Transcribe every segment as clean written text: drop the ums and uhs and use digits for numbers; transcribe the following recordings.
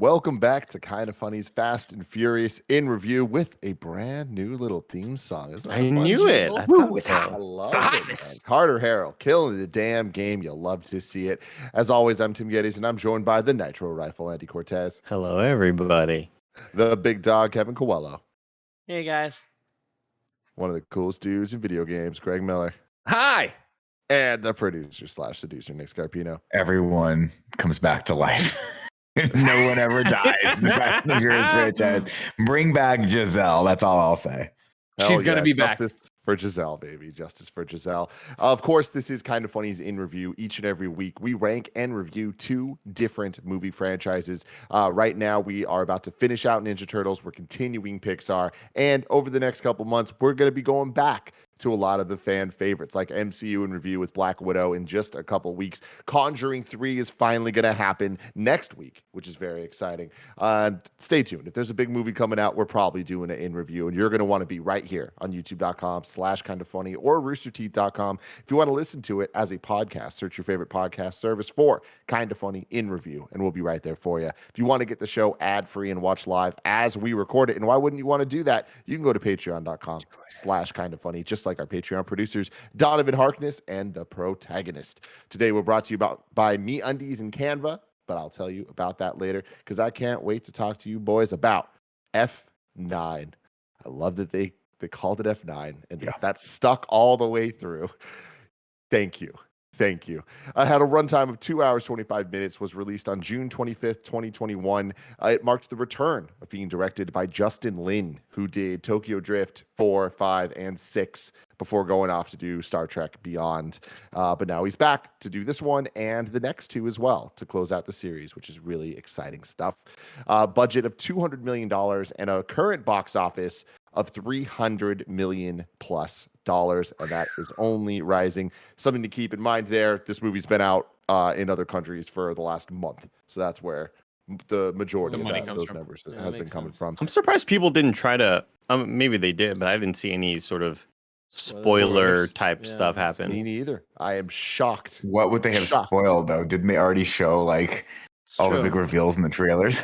Welcome back to Kind of Funny's Fast and Furious in review with a brand new little theme song. Isn't that I a fun knew it. jingle? I Woo, thought it's so. hot. I It's the love it, man. hotness. Carter Harrell killing the damn game. You'll love to see it. As always, I'm Tim Gettys, and I'm joined by the Nitro Rifle, Andy Cortez, Hello, everybody. the big dog, Kevin Coelho, Hey guys. one of the coolest dudes in video games, Greg Miller, Hi. and the producer slash seducer, Nick Scarpino. Everyone comes back to life. No one ever dies. The Fast and the Furious franchise. Bring back Giselle. That's all I'll say. She's going to be back. Justice for Giselle, baby. Justice for Giselle. Of course, this is Kind of Funny's in review. Each and every week, we rank and review two different movie franchises. Right now, we are about to finish out Ninja Turtles. We're continuing Pixar. And over the next couple months, we're going to be going back to a lot of the fan favorites, like MCU in review with Black Widow in just a couple weeks. Conjuring 3 is finally going to happen next week, which is very exciting. Stay tuned. If there's a big movie coming out, we're probably doing it in review, and you're going to want to be right here on youtube.com/kindoffunny or roosterteeth.com. If you want to listen to it as a podcast, search your favorite podcast service for Kind of Funny in review, and we'll be right there for you. If you want to get the show ad-free and watch live as we record it, and why wouldn't you want to do that? You can go to patreon.com/kindoffunny, just like our Patreon producers, Donovan Harkness and the protagonist. Today, we're brought to you by MeUndies and Canva, but I'll tell you about that later because I can't wait to talk to you boys about F9. I love that they called it F9 and that's stuck all the way through. Thank you. Thank you. I had a runtime of 2 hours, 25 minutes, was released on June 25th, 2021. It marked the return of being directed by Justin Lin, who did Tokyo Drift 4, 5, and 6 before going off to do Star Trek Beyond. But now he's back to do this one and the next two as well to close out the series, which is really exciting stuff. Budget of $200 million and a current box office of $300 million plus, and that is only rising. Something to keep in mind there. This movie's been out in other countries for the last month, so that's where the majority of those numbers has been coming from. I'm surprised people didn't try to. Maybe they did, but I didn't see any sort of spoiler type stuff happen. Me neither. I am shocked. What would they have spoiled though? Didn't they already show like all the big reveals in the trailers?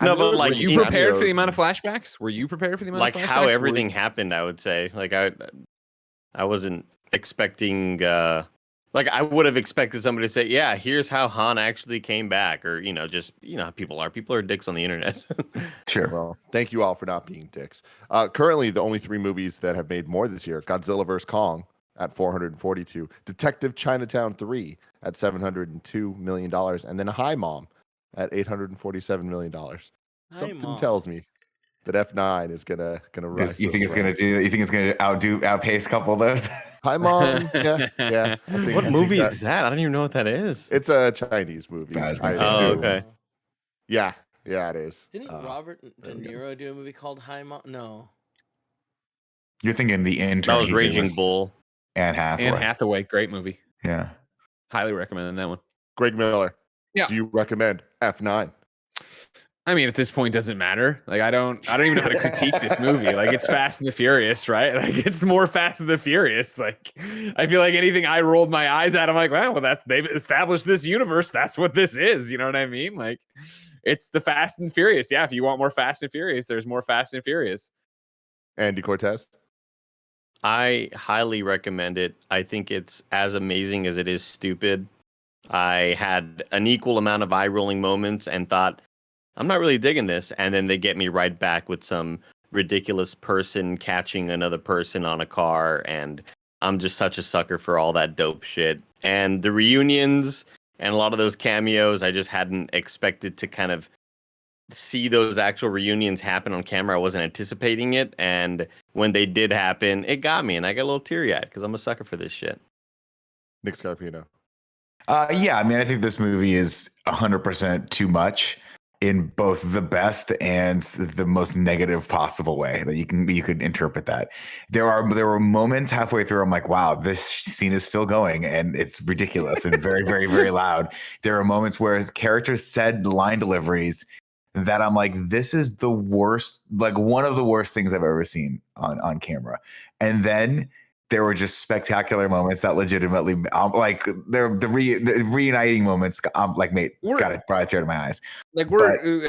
No, but like, were you prepared for the amount of flashbacks? Were you prepared for the amount of flashbacks? Like how everything happened, I would say. Like I wasn't expecting. Like I would have expected somebody to say, "Yeah, here's how Han actually came back," or just how people are. People are dicks on the internet. Sure. Well, thank you all for not being dicks. Currently, the only three movies that have made more this year: Godzilla vs. Kong at 442, Detective Chinatown 3 at $702 million, and then Hi Mom at $847 million. Something tells me that F9 is gonna rise. You think it's gonna do? You think it's gonna outpace a couple of those? Hi Mom. Yeah. What movie is that? I don't even know what that is. It's a Chinese movie. Okay. Yeah, it is. Didn't Robert De Niro do a movie called High Mom? No. You're thinking The Intern. That was Raging Bull. Anne Hathaway. Anne Hathaway, great movie. Yeah. Highly recommend that one. Greg Miller. Yeah. Do you recommend F9? I mean, at this point, doesn't matter. Like, I don't even know how to critique this movie. Like, it's Fast and the Furious, right? Like, it's more Fast and the Furious. Like, I feel like anything I rolled my eyes at, I'm like, well, they've established this universe. That's what this is. You know what I mean? Like, it's the Fast and Furious. Yeah, if you want more Fast and Furious, there's more Fast and Furious. Andy Cortez? I highly recommend it. I think it's as amazing as it is stupid. I had an equal amount of eye-rolling moments and thought, I'm not really digging this. And then they get me right back with some ridiculous person catching another person on a car. And I'm just such a sucker for all that dope shit. And the reunions and a lot of those cameos, I just hadn't expected to kind of see those actual reunions happen on camera. I wasn't anticipating it. And when they did happen, it got me. And I got a little teary-eyed because I'm a sucker for this shit. Nick Scarpino. Yeah, I mean, I think this movie is 100% too much in both the best and the most negative possible way that you could interpret that. There were moments halfway through I'm like, wow, this scene is still going and it's ridiculous and very, very, very loud. There are moments where his characters said line deliveries that I'm like, this is the worst, like one of the worst things I've ever seen on camera. And then there were just spectacular moments that legitimately, like the reuniting moments. Like, mate, got it, brought a tear to my eyes. Like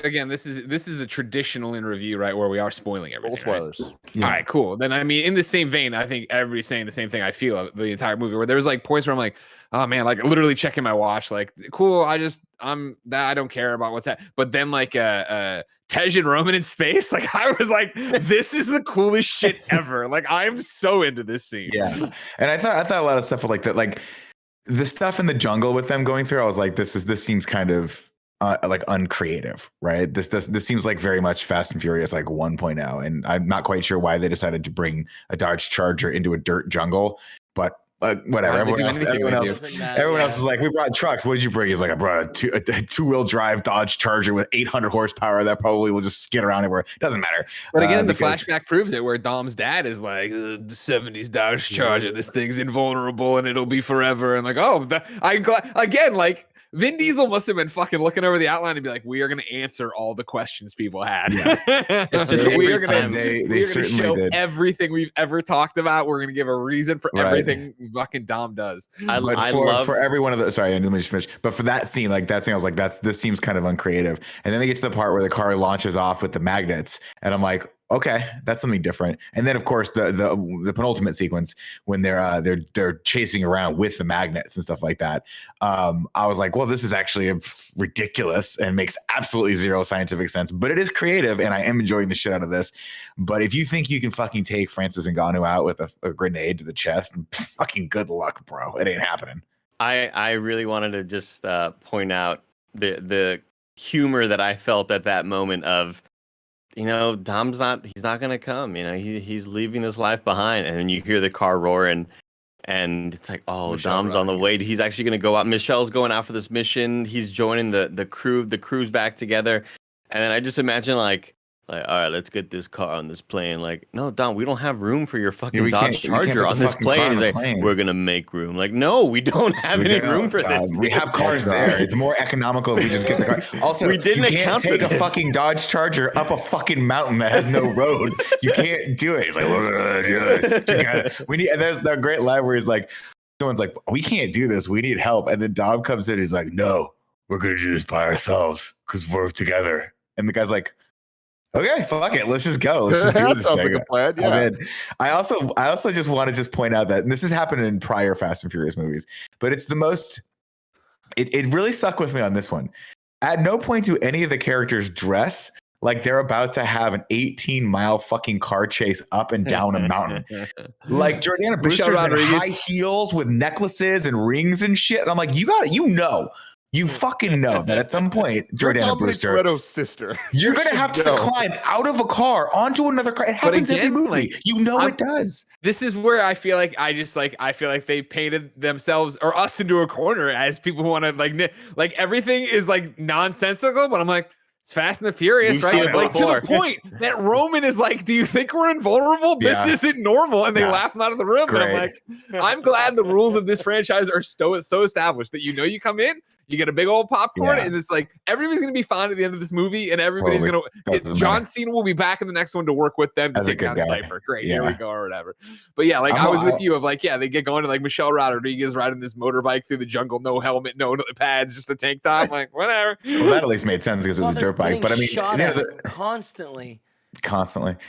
again, this is a traditional in review, right, where we are spoiling everything. Full spoilers. Right? Yeah. All right, cool. Then I mean, in the same vein, I think everybody's saying the same thing I feel of the entire movie, where there's like points where I'm like, oh man, like literally checking my watch, like cool. I don't care about what's that. But then like Tej and Roman in space, like I was like, this is the coolest shit ever. Like I'm so into this scene. Yeah, and I thought a lot of stuff like that, like the stuff in the jungle with them going through. I was like, this seems kind of like uncreative, right? This seems like very much Fast and Furious like 1.0, and I'm not quite sure why they decided to bring a Dodge Charger into a dirt jungle, but whatever. Everyone else was like, we brought trucks. What did you bring? He's like, I brought a two-wheel drive Dodge Charger with 800 horsepower that probably will just skid around everywhere. Doesn't matter. But again, the flashback proves it, where Dom's dad is like, the 70s Dodge Charger, this thing's invulnerable and it'll be forever. And like, again, like Vin Diesel must have been fucking looking over the outline and be like, we are going to answer all the questions people had. Yeah. It's just we are going to show did. everything we've ever talked about. We're going to give a reason for everything fucking Dom does. I love for every one of the, sorry, let me just finish. But for that scene, I was like, this seems kind of uncreative. And then they get to the part where the car launches off with the magnets. And I'm like, okay, that's something different. And then of course the penultimate sequence when they're chasing around with the magnets and stuff like that. I was like, well, this is actually ridiculous and makes absolutely zero scientific sense, but it is creative and I am enjoying the shit out of this. But if you think you can fucking take Francis Ngannou out with a grenade to the chest, fucking good luck, bro. It ain't happening. I really wanted to just point out the humor that I felt at that moment of, you know, Dom's he's not going to come, you know, he's leaving his life behind. And then you hear the car roaring and it's like, oh, Dom's on the way. He's actually going to go out. Michelle's going out for this mission. He's joining the crew. The crew's back together. And then I just imagine like, all right, let's get this car on this plane. Like, no, Dom, we don't have room for your fucking Dodge Charger on this plane. He's like, we're going to make room. Like, no, we don't have any room for this. We have cars there. It's more economical if we just get the car. Also, you can't take a fucking Dodge Charger up a fucking mountain that has no road. You can't do it. He's like, we need, and there's that great line where he's like, someone's like, we can't do this. We need help. And then Dom comes in. He's like, no, we're going to do this by ourselves because we're together. And the guy's like, okay, fuck it. Let's just go. Let's just do this. Sounds like a plan. Yeah. I also just want to just point out that, and this has happened in prior Fast and Furious movies, but it's the most. It really stuck with me on this one. At no point do any of the characters dress like they're about to have an 18-mile fucking car chase up and down a mountain. Like Jordana Brewster's in high heels with necklaces and rings and shit. And I'm like, you fucking know that at some point, Jordana Brewster, Toretto's sister, you're going to have to climb out of a car onto another car. It happens every movie. Like, it does. This is where I feel like I feel like they painted themselves or us into a corner as people who want to like everything is like nonsensical. But I'm like, it's Fast and the Furious, right? Like to the point that Roman is like, do you think we're invulnerable? This isn't normal. And they laugh him out of the room. Great. And I'm like, I'm glad the rules of this franchise are so established that you come in, you get a big old popcorn, and it's like everybody's gonna be fine at the end of this movie, and everybody's John Cena will be back in the next one to work with them to take down Cypher. Great, here we go, or whatever. But yeah, like I was with you of like, they get going to like Michelle Rodriguez riding this motorbike through the jungle, no helmet, no pads, just a tank top, like whatever. Well, that at least made sense because it was a dirt bike. But I mean, constantly.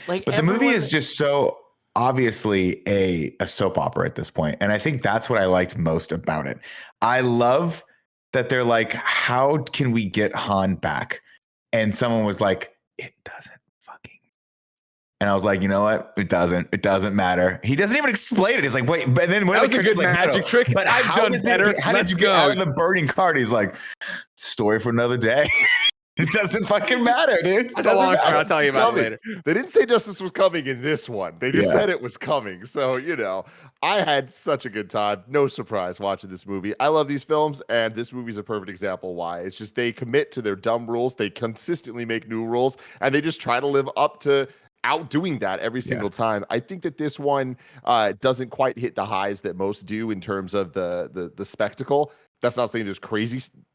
Like, but the movie is just so obviously a soap opera at this point, and I think that's what I liked most about it. I love that they're like, how can we get Han back? And someone was like, it doesn't fucking. And I was like, you know what? It doesn't matter. He doesn't even explain it. He's like, wait, but then that was a good magic trick. But I've done better. How did you get out of the burning cart? He's like, story for another day. It doesn't fucking matter, dude. That's a long story. I'll tell you about it later. They didn't say justice was coming in this one. They just said it was coming. So, I had such a good time. No surprise watching this movie. I love these films, and this movie's a perfect example why. It's just they commit to their dumb rules. They consistently make new rules, and they just try to live up to outdoing that every single time. I think that this one doesn't quite hit the highs that most do in terms of the spectacle. That's not saying there's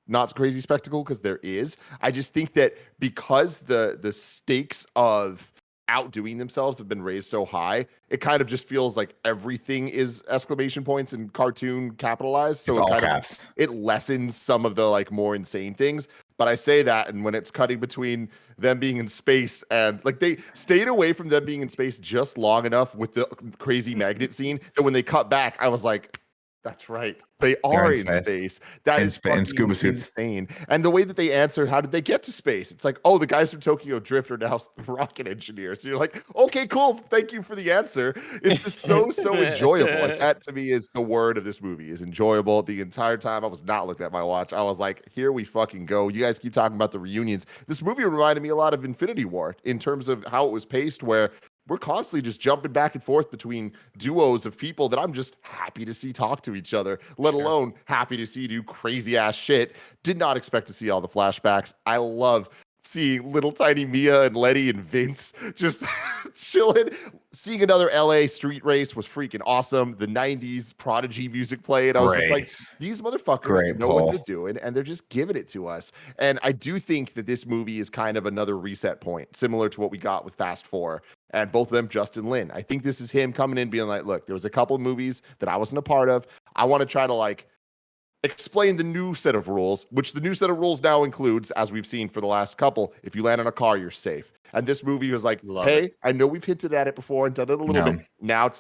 not crazy spectacle, because there is. I just think that because the stakes of outdoing themselves have been raised so high, it kind of just feels like everything is exclamation points and cartoon capitalized. So It's it all kind caps. of it lessens some of the like more insane things. But I say that, and when it's cutting between them being in space and like they stayed away from them being in space just long enough with the crazy magnet scene that when they cut back, I was like, that's right. They are in space. That is in scuba fucking suits. insane. And the way that they answered, how did they get to space? It's like, oh, the guys from Tokyo Drift are now rocket engineers. So you're like, okay, cool. Thank you for the answer. It's just so enjoyable. Like that to me is the word of this movie is enjoyable. The entire time I was not looking at my watch. I was like, here we fucking go. You guys keep talking about the reunions. This movie reminded me a lot of Infinity War in terms of how it was paced, where we're constantly just jumping back and forth between duos of people that I'm just happy to see talk to each other, let alone happy to see do crazy ass shit. Did not expect to see all the flashbacks. I love seeing little tiny Mia and Letty and Vince just chilling. Seeing another LA street race was freaking awesome. The 90s Prodigy music played. I was just like, these motherfuckers know what they're doing and they're just giving it to us. And I do think that this movie is kind of another reset point, similar to what we got with Fast 4. And both of them, Justin Lin. I think this is him coming in being like, look, there was a couple of movies that I wasn't a part of. I want to try to like explain the new set of rules, which the new set of rules now includes, as we've seen for the last couple, if you land on a car, you're safe. And this movie was like, hey, I know we've hinted at it before and done it a little bit. Now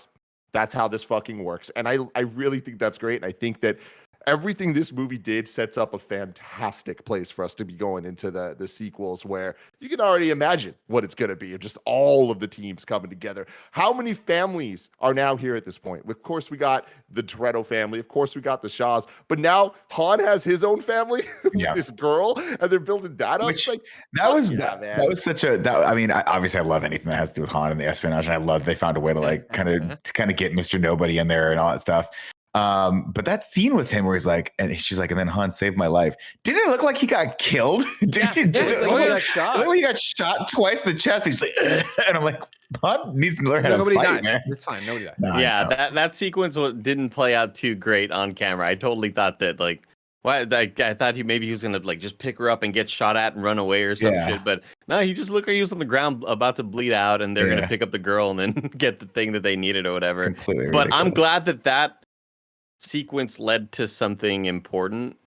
that's how this fucking works. And I really think that's great. And I think that everything this movie did sets up a fantastic place for us to be going into the sequels, where you can already imagine what it's going to be, just all of the teams coming together. How many families are now here at this point? Of course, we got the Toretto family. Of course, we got the Shaws. But now Han has his own family with this girl, and they're building that up. Which, like, that was such a. I mean, obviously, I love anything that has to do with Han and the espionage, and I love they found a way to like kind of get Mr. Nobody in there and all that stuff. But that scene with him where he's like, and she's like, and then Han saved my life. Didn't it look like he got killed? Didn't it look like he got shot? It looked like he got shot twice in the chest. He's like, and I'm like, Han needs to learn how to fight, died. man. It's fine. Nobody died. No, yeah, that sequence didn't play out too great on camera. I totally thought that like, why? Like, I thought maybe he was gonna like just pick her up and get shot at and run away or some shit. But no, he just looked like he was on the ground about to bleed out, and they're gonna pick up the girl and then get the thing that they needed or whatever. Completely but ridiculous. I'm glad that sequence led to something important,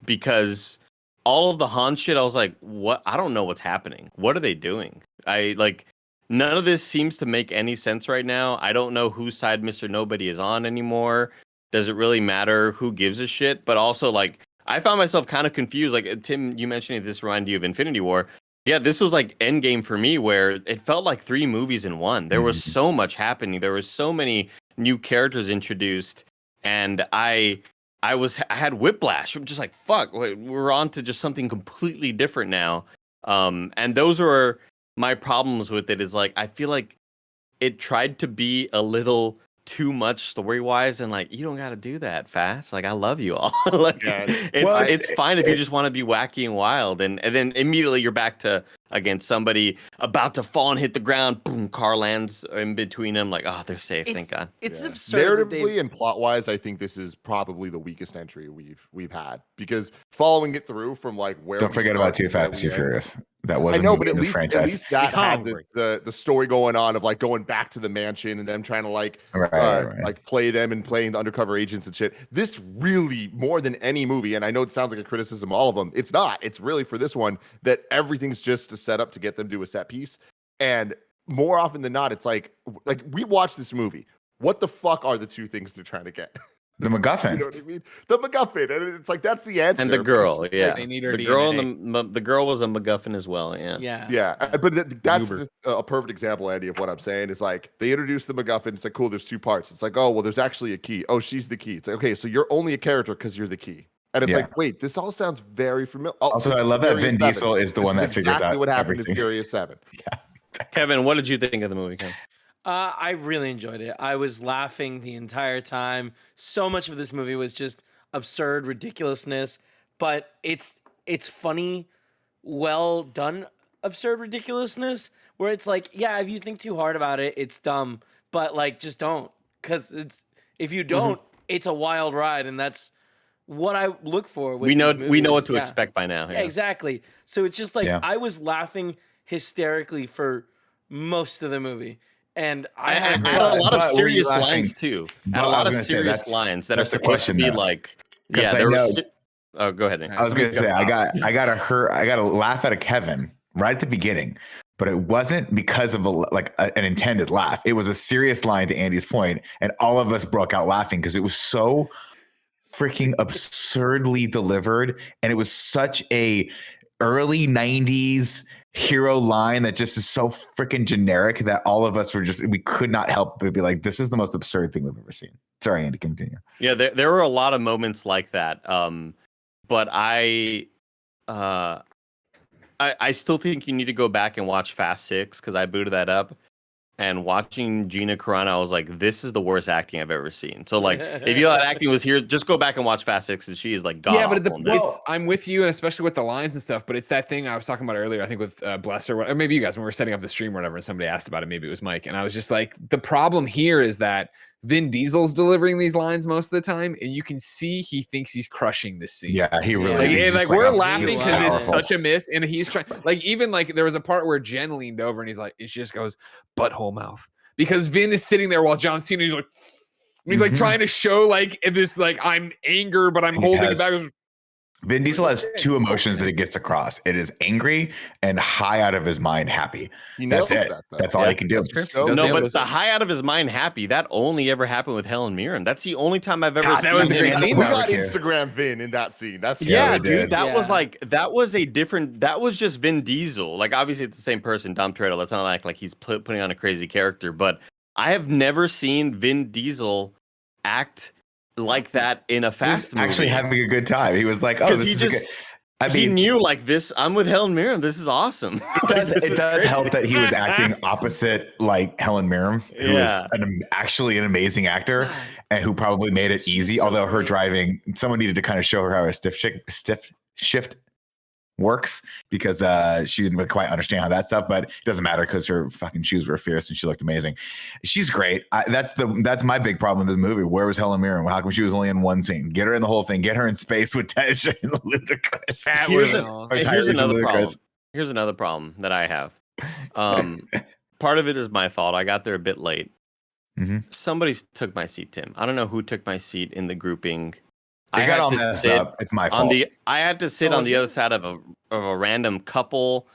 because all of the Han shit, I was like, what? I don't know what's happening. What are they doing? None of this seems to make any sense right now. I don't know whose side Mr. Nobody is on anymore. Does it really matter? Who gives a shit? But also, like, I found myself kind of confused. Like, Tim, you mentioned this reminded you of Infinity War. Yeah, this was like Endgame for me, where it felt like 3 movies in one. There was so much happening. There was so many new characters introduced. And I had whiplash. I'm just like, fuck, we're on to just something completely different now. And those were my problems with it, is like, I feel like it tried to be a little too much story-wise, and like, you don't got to do that fast. Like, I love you all. Like, it's fine if you just want to be wacky and wild, and then immediately you're back to, again, somebody about to fall and hit the ground, boom, car lands in between them, like, oh, they're safe, thank God. It's absurd. Narratively and plot-wise, I think this is probably the weakest entry we've had, because following it through from like where Don't forget about Too Fast, Too Furious. That wasn't. I know, but at least that had the story going on of like going back to the mansion and them trying to like like play them and playing the undercover agents and shit. This really, more than any movie, and I know it sounds like a criticism of all of them, it's not. It's really for this one that everything's just a setup to get them to a set piece. And more often than not, it's like we watch this movie. What the fuck are the two things they're trying to get? The MacGuffin. You know what I mean? The MacGuffin, and it's like that's the answer. And the girl, yeah. They need her the girl and the girl was a MacGuffin as well, yeah. But that's a perfect example, Andy, of what I'm saying. Is like they introduced the MacGuffin. It's like, cool. There's 2 parts. It's like, oh well, there's actually a key. Oh, she's the key. It's like, okay, so you're only a character because you're the key. And it's like, wait, this all sounds very familiar. Oh, also, I love that Vin Diesel is the one that figures out what happened everything. in Furious 7. Yeah. Kevin, what did you think of the movie, Kevin? I really enjoyed it. I was laughing the entire time. So much of this movie was just absurd ridiculousness, but it's funny, well done absurd ridiculousness, where it's like, yeah, if you think too hard about it, it's dumb, but like just don't, because if you don't, it's a wild ride, and that's what I look for. With we know what to expect by now. Yeah, exactly. So it's just like I was laughing hysterically for most of the movie, and I I had a had great a time. lot of But were you serious laughing? lines too. But And a I lot was of gonna say, serious lines that are that's the supposed to question, be though. like, 'Cause yeah, I there know- was. Oh, go ahead. Nick. All I was gonna Somebody's say gotta stop. I got to laugh at a Kevin right at the beginning, but it wasn't because of an intended laugh. It was a serious line to Andy's point, and all of us broke out laughing because it was so freaking absurdly delivered, and it was such a early 90s hero line that just is so freaking generic that all of us we could not help but be like, this is the most absurd thing we've ever seen. Sorry, Andy, continue. Yeah, there were a lot of moments like that. But I still think you need to go back and watch Fast 6 because I booted that up. And watching Gina Carano, I was like, this is the worst acting I've ever seen. So, like, if you thought acting was here, just go back and watch Fast 6 because she is like god Yeah, but awful in that. I'm with you, and especially with the lines and stuff. But it's that thing I was talking about earlier. I think with Bless or maybe you guys when we were setting up the stream or whatever, and somebody asked about it. Maybe it was Mike, and I was just like, the problem here is that Vin Diesel's delivering these lines most of the time, and you can see he thinks he's crushing this scene. Yeah, he really Like, is. and, Just we're a- laughing he's because it's powerful. such a miss, and he's trying. Like even like there was a part where Jen leaned over and he's like, it just goes butthole mouth because Vin is sitting there while John Cena is like, he's like Mhm. trying to show like this like I'm anger, but I'm He holding has- it back. Vin Diesel has two emotions that he gets across. It is angry and high out of his mind happy. He nails That's it. that, though. That's all Yeah, he can do. that's true. So- Does No, nail but those. the high out of his mind happy, that only ever happened with Helen Mirren. That's the only time I've ever God, seen that was a him. great scene, We though. got Here. Instagram Vin in that scene. That's Yeah, we dude, did. that was Yeah. like that was just Vin Diesel. Like obviously it's the same person, Dom Toretto. Let's not act like he's putting on a crazy character, but I have never seen Vin Diesel act like that in a He was fast movie. actually having a good time. He was like, "Oh, 'Cause this he is just- a good." I he mean, knew like this. I'm with Helen Mirren. This is awesome. it does help that he was acting opposite like Helen Mirren, who is Yeah. actually an amazing actor God. and who probably made it She's easy. so Although her great. driving, someone needed to kind of show her how a stiff shift works because she didn't quite understand how that stuff. But it doesn't matter because her fucking shoes were fierce and she looked amazing. She's great. That's my big problem with this movie. Where was Helen Mirren? How come she was only in one scene? Get her in the whole thing. Get her in space with Tej and Ludacris. That Here's was a- all. Or Here's Tyrese and another problem. Ludacris. Here's another problem that I have. Part of it is my fault. I got there a bit late. Mhm. Somebody took my seat, Tim. I don't know who took my seat in the grouping. They I got had all to messed sit up. It's my on fault. I had to sit Oh, on is the it? other side of a random couple,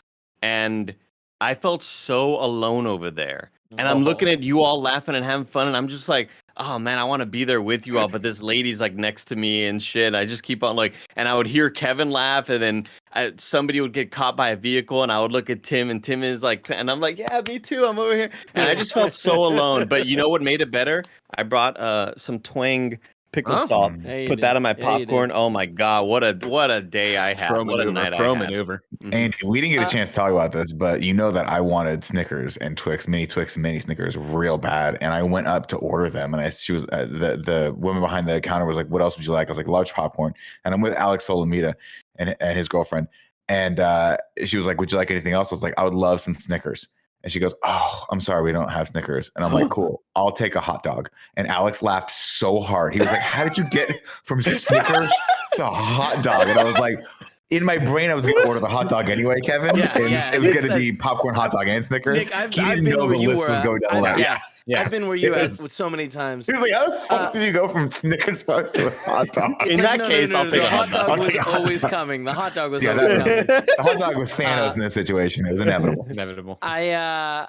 and I felt so alone over there. And I'm looking at you all laughing and having fun, and I'm just like, oh man, I want to be there with you all, but this lady's like next to me and shit. I just keep on like, and I would hear Kevin laugh, and then somebody would get caught by a vehicle, and I would look at Tim, and Tim is like, and I'm like, yeah, me too, I'm over here, and I just felt so alone. But you know what made it better? I brought some twang pickle Huh? salt, Yeah, you put did. that on my Yeah, you did. popcorn. Oh my god, what a day I had! Pro What a night maneuver. Pro I had! maneuver. Mhm. And we didn't get a chance to talk about this, but you know that I wanted Snickers and mini Twix and mini Snickers real bad. And I went up to order them, and she was the woman behind the counter was like, "What else would you like?" I was like, "Large popcorn." And I'm with Alex Solomita and his girlfriend, and she was like, "Would you like anything else?" I was like, "I would love some Snickers." And she goes, "Oh, I'm sorry, we don't have Snickers." And I'm like, "Cool, I'll take a hot dog." And Alex laughed so hard. He was like, "How did you get from Snickers to a hot dog?" And I was like, in my brain, I was going to order the hot dog anyway, Kevin. Yeah, and yeah, it was it's going to be popcorn, hot dog, and Snickers. Nick, I've He didn't been know where the you list were was at. going down that. Yeah, Yeah. I've been where you It at was- with so many times. He was like, "How the fuck did you go from Snickers bars to a hot dog?" It's In like, that case, I'll take the a hot hot dog. dog I'll was take a hot always dog. coming. The hot dog was Yeah, always coming. the hot dog was Thanos in this situation. It was inevitable. Inevitable. I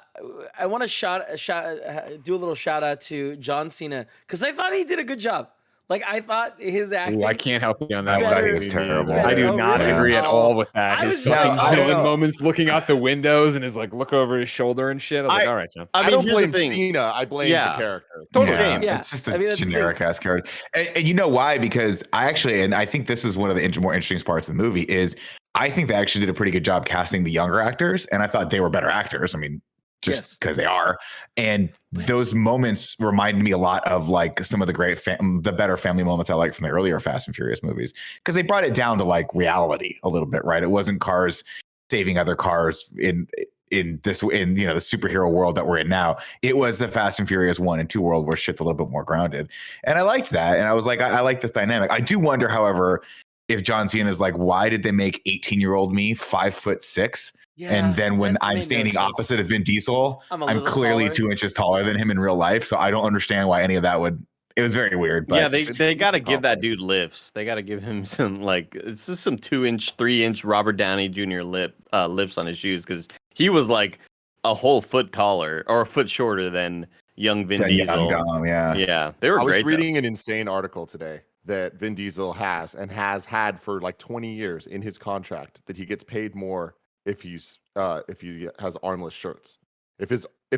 want to do a little shout out to John Cena because I thought he did a good job. Like I thought his acting. Ooh, I can't help you on I that. thought he Better- was terrible. I do Oh, not really? agree at Oh, all with that. I His was fucking I don't villain know. moments, looking out the windows and his like look over his shoulder and shit. I was like, all right, John. I, mean, don't here's the blame thing. Cena. I blame Yeah. the character. Totally. Yeah, Yeah. it's just I a mean, that's the thing. generic ass character. And you know why? Because I actually, and I think this is one of the more interesting parts of the movie, is I think they actually did a pretty good job casting the younger actors, and I thought they were better actors. I mean, just Yes. because they are. And those moments reminded me a lot of like some of the great, the better family moments I like from the earlier Fast and Furious movies, because they brought it down to like reality a little bit, right? It wasn't cars saving other cars in the superhero world that we're in now. It was the Fast and Furious 1 and 2 world where shit's a little bit more grounded. And I liked that. And I was like, I like this dynamic. I do wonder, however, if John Cena is like, why did they make 18-year-old me 5'6" Yeah, And then when that I'm made no standing sense. opposite of Vin Diesel, I'm a I'm little clearly taller. 2 inches taller than him in real life. So I don't understand why any of that would. It was very weird. Yeah, But they got to It's a give that complex. dude lifts. They got to give him some like it's just some 2 inch, 3 inch Robert Downey Jr. Lifts on his shoes because he was like a whole foot taller or a foot shorter than young Vin then young Diesel. Dom, yeah. Yeah, they were I was great. reading an insane article today that Vin Diesel has and has had for like 20 years in his contract that he gets paid more if he has armless shirts. If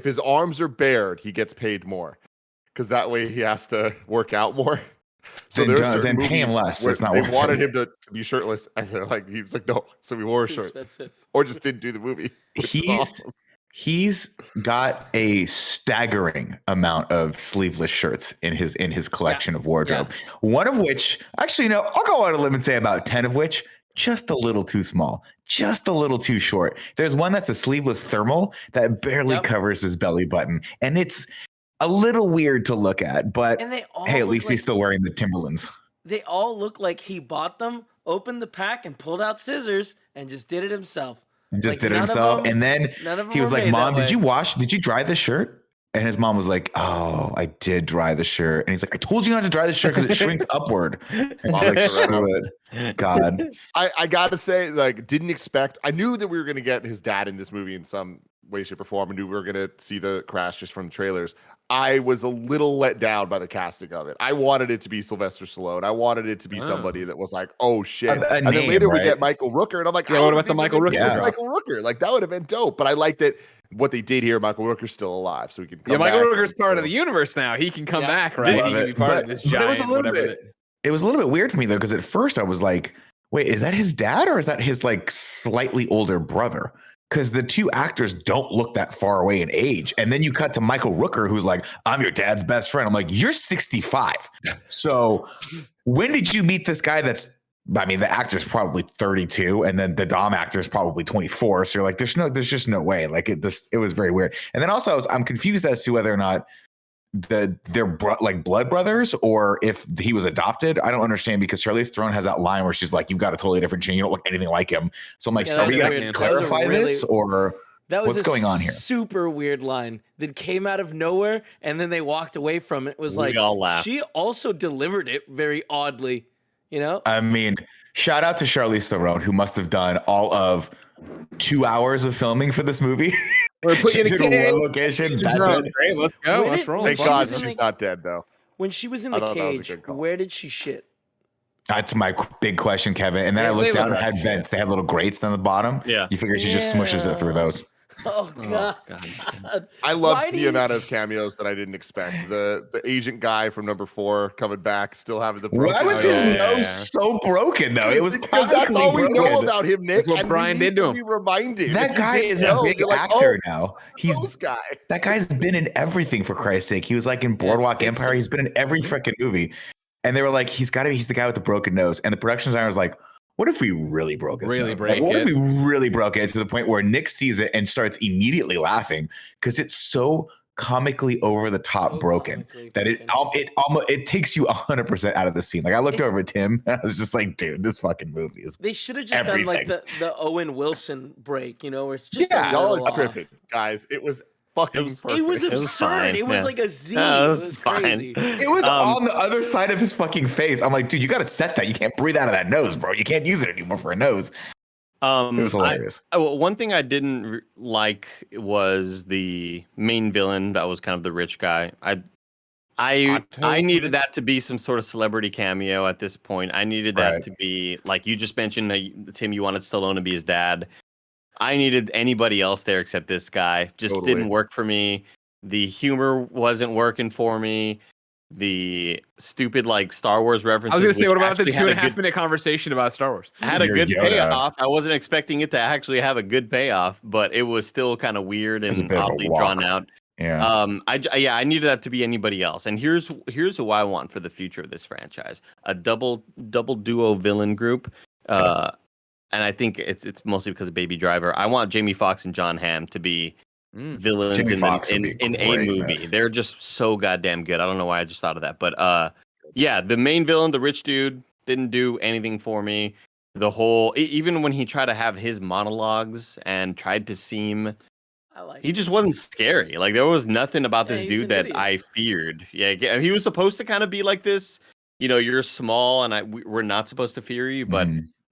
his arms are bared, he gets paid more because that way he has to work out more. So there are certain then pay him movies less. where It's not they worth wanted it. him to be shirtless, and they're like, he was like, no, so we wore a Too shirt, expensive. or just didn't do the movie. Which is awesome. He's got a staggering amount of sleeveless shirts in his collection of wardrobe. One of which, actually, no, I'll go out on a limb and say about 10 of which just a little too small, just a little too short. There's one that's a sleeveless thermal that barely covers his belly button, and it's a little weird to look at. But And they all hey, at look least like, he's still wearing the Timberlands. they all look like he bought them, opened the pack, and pulled out scissors and just did it himself. And just Like, did it none of himself. them- And then none of them he was were like, made that Mom, did way." you dry this shirt? And his mom was like, oh, I did dry the shirt. And he's like, I told you not to dry the shirt because it shrinks upward. And I was like, screw it. God. I gotta say, like, didn't expect. I knew that we were gonna get his dad in this movie in some way, shape, or form. I knew we were gonna see the crash just from the trailers. I was a little let down by the casting of it. I wanted it to be Sylvester Stallone. I wanted it to be somebody that was like, oh shit. And then later we get Michael Rooker, and I'm like, Yeah, what about the Michael Rooker drop? Michael Rooker, like that would have been dope. But I liked it. What they did here, Michael Rooker's still alive, so he can come Yeah, Michael back Rooker's part of the universe now. He can come back, right? Love He can it. be part of this giant it was a little whatever. bit. It was a little bit weird for me though, because at first I was like, wait, is that his dad or is that his like slightly older brother? Because the two actors don't look that far away in age. And then you cut to Michael Rooker, who's like, I'm your dad's best friend. I'm like, you're 65. So when did you meet this guy that's, I mean, the actor's probably 32, and then the Dom actor is probably 24. So you're like, there's just no way. Like it was very weird. And then also I'm confused as to whether or not they're like blood brothers or if he was adopted. I don't understand because Charlize Theron has that line where she's like, you've got a totally different gene. You don't look anything like him. So I'm like, Yeah, so are we that was going weird. to That was a clarify really- this or That was what's going on here? Super weird line that came out of nowhere, and then they walked away from it. It was like, all laughed. she also delivered it very oddly, you know? I mean, shout out to Charlize Theron, who must have done all of 2 hours of filming for this movie. We're putting She's in a in cage. one location. That's it. Great, let's go. When Let's it- roll. when Thank she God was in she's the- not dead though. When she was in I the thought that was a cage, good call. where did she shit? That's my big question, Kevin. And then Yeah, I looked they down look and like had vents. They had little grates on the bottom. Yeah. You figure she just smushes it through those. Oh, God. I loved Why do the you- amount of cameos that I didn't expect. The agent guy from number 4 coming back, still having the broken Why was nose. his yeah, nose yeah. so broken, though? It was Because that's all we know broken. about him, Nick. That's what and Brian we did need to to him. be reminded. That If you guy didn't is a know, big you're like, actor oh, now. Those guy. That guy's been in everything, for Christ's sake. He was like in Boardwalk fix Empire. him. He's been in every freaking movie. And they were like, he's the guy with the broken nose. And the production designer was like, what if we really broke his Really nose? break What if it? we really broke it to the point where Nick sees it and starts immediately laughing because it's so comically over the top So broken comically that it takes you 100% out of the scene. Like I looked over at Tim and I was just like, dude, this fucking movie is They should have just done like the Owen Wilson break, you know, where it's just Yeah, a Y'all little are off. tripping, guys. It was fucking perfect. It was It was absurd. fine, It was yeah. like a Z. No, It it was was fine. crazy. It was on the other side of his fucking face. I'm like, dude, you got to set that. You can't breathe out of that nose, bro. You can't use it anymore for a nose. It was hilarious. Well, one thing I didn't like was the main villain that was kind of the rich guy. I needed that to be some sort of celebrity cameo at this point. I needed that Right. to be like you just mentioned, Tim. You wanted Stallone to be his dad. I needed anybody else there except this guy. Just Totally. didn't work for me. The humor wasn't working for me. The stupid like Star Wars I references. was gonna say, which what about the actually two had and a half minute conversation about Star Wars? had a Your good Yoda. payoff. I wasn't expecting it to actually have a good payoff, but it was still kind of weird was a and bit of a oddly walk. drawn out. Yeah. I needed that to be anybody else. And here's who I want for the future of this franchise: a double duo villain group. And I think it's mostly because of Baby Driver. I want Jamie Foxx and John Hamm to be villains Jamie in Foxx would be a great in movie. this. They're just so goddamn good. I don't know why I just thought of that, but yeah, the main villain, the rich dude, didn't do anything for me. the whole even when he tried to have his monologues and tried to seem he just wasn't scary. Like there was nothing about Yeah, this he's dude an that idiot. I feared. Yeah, he was supposed to kind of be like this. You're small and we're not supposed to fear you, but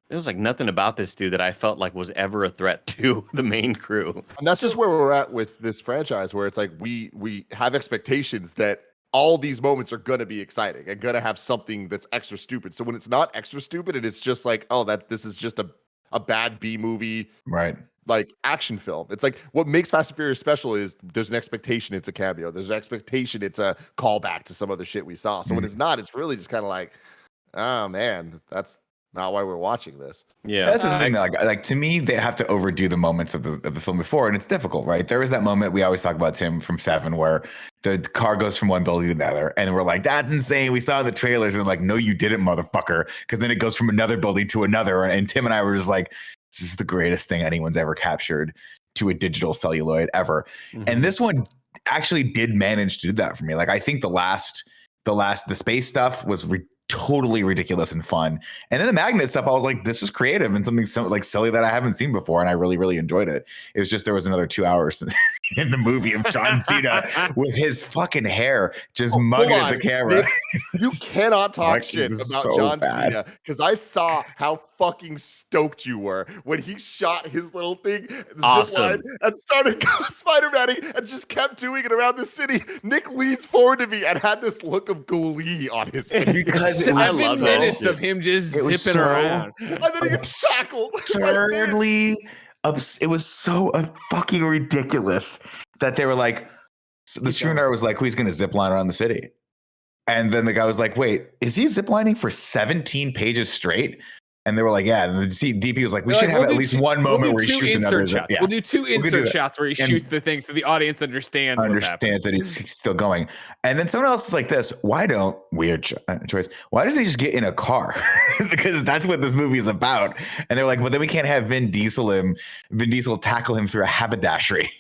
there was like nothing about this dude that I felt like was ever a threat to the main crew. And that's just where we're at with this franchise, where it's like we have expectations that all these moments are gonna be exciting and gonna have something that's extra stupid. So when it's not extra stupid and it's just like, oh, this is just a bad B movie, Right. like action film. It's like what makes Fast and Furious special is there's an expectation it's a cameo. There's an expectation it's a callback to some other shit we saw. So when it's not, it's really just kind of like, oh man, that's not why we're watching this. Yeah, That's the thing. Like to me, they have to overdo the moments of the film before, and it's difficult, right? There was that moment we always talk about, Tim, from Seven, where the car goes from one building to another, and we're like, "That's insane." We saw the trailers, and like, "No, you didn't, motherfucker," because then it goes from another building to another, and Tim and I were just like, "This is the greatest thing anyone's ever captured to a digital celluloid ever." And this one actually did manage to do that for me. Like, I think the space stuff was totally ridiculous and fun. And then the magnet stuff, I was like, this is creative and something so like silly that I haven't seen before. And I really, really enjoyed it. It was just, there was another 2 hours in the movie of John Cena with his fucking hair just mugging at the camera. Nick, you cannot talk shit about so John bad. Cena because I saw how fucking stoked you were when he shot his little thing, Awesome. zipline, and started Spider-Man-ing and just kept doing it around the city. Nick leans forward to me and had this look of glee on his face. Because it was 7 minutes of him just it was zipping so around. And then he gets tackled. absurdly it was so fucking ridiculous that they were like, the screenwriter was like, who's gonna zip line around the city? And then the guy was like, wait, is he ziplining for 17 pages straight? And they were like, yeah. And the DP was like, we should have at least one moment where he shoots another. Yeah. We'll do two insert shots where he shoots the thing so the audience understands that he's still going. And then someone else is like this. Weird choice. Why doesn't he just get in a car? Because that's what this movie is about. And they're like, well, then we can't have Vin Diesel tackle him through a haberdashery.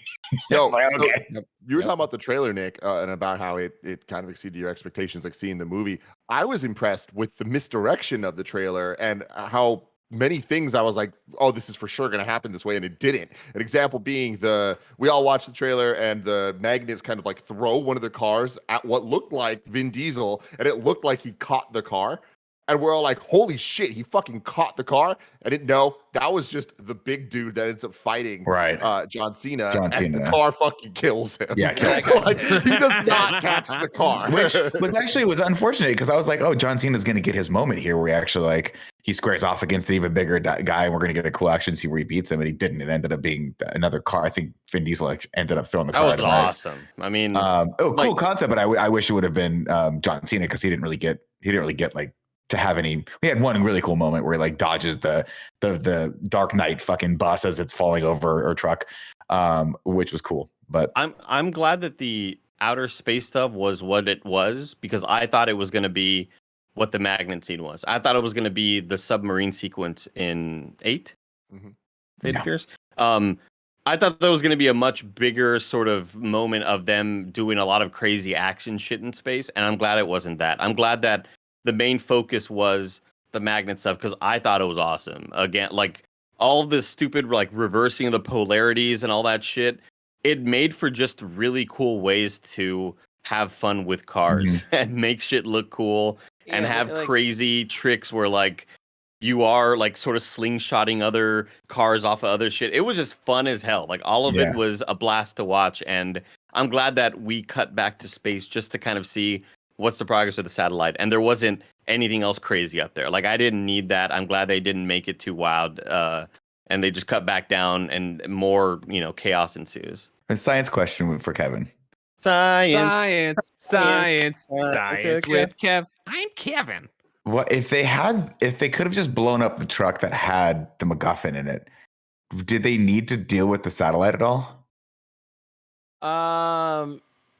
Yo, like, so okay. you were talking about the trailer, Nick, and about how it kind of exceeded your expectations, like seeing the movie. I was impressed with the misdirection of the trailer and how many things I was like, oh, this is for sure going to happen this way, and it didn't. An example being we all watched the trailer, and the magnets kind of like throw one of the cars at what looked like Vin Diesel, and it looked like he caught the car. And we're all like, holy shit, he fucking caught the car. I didn't know. That was just the big dude that ends up fighting John Cena. And the car fucking kills him. Yeah, so, like, he does not catch the car. Which was unfortunate because I was like, oh, John Cena's going to get his moment here where he actually like he squares off against the even bigger guy and we're going to get a cool action scene where he beats him. And he didn't. It ended up being another car. I think Vin Diesel ended up throwing the car. That was awesome. I mean, cool concept, but I wish it would have been John Cena because he didn't really get like to have any. We had one really cool moment where he like dodges the Dark Knight fucking bus as it's falling over or truck, which was cool. But I'm glad that the outer space stuff was what it was because I thought it was going to be what the magnet scene was. I thought it was going to be the submarine sequence in 8. Fate of Fears. I thought that was going to be a much bigger sort of moment of them doing a lot of crazy action shit in space, and I'm glad it wasn't that. I'm glad that the main focus was the magnet stuff because I thought it was awesome. Again, like all the stupid like reversing of the polarities and all that shit, it made for just really cool ways to have fun with cars and make shit look cool and have crazy tricks where like you are like sort of slingshotting other cars off of other shit. It was just fun as hell. Like all of it was a blast to watch. And I'm glad that we cut back to space just to kind of see what's the progress of the satellite. And there wasn't anything else crazy up there. Like I didn't need that. I'm glad they didn't make it too wild. And they just cut back down and more, chaos ensues. A science question for Kevin. Science with Kev. I'm Kevin. What if they could have just blown up the truck that had the MacGuffin in it? Did they need to deal with the satellite at all?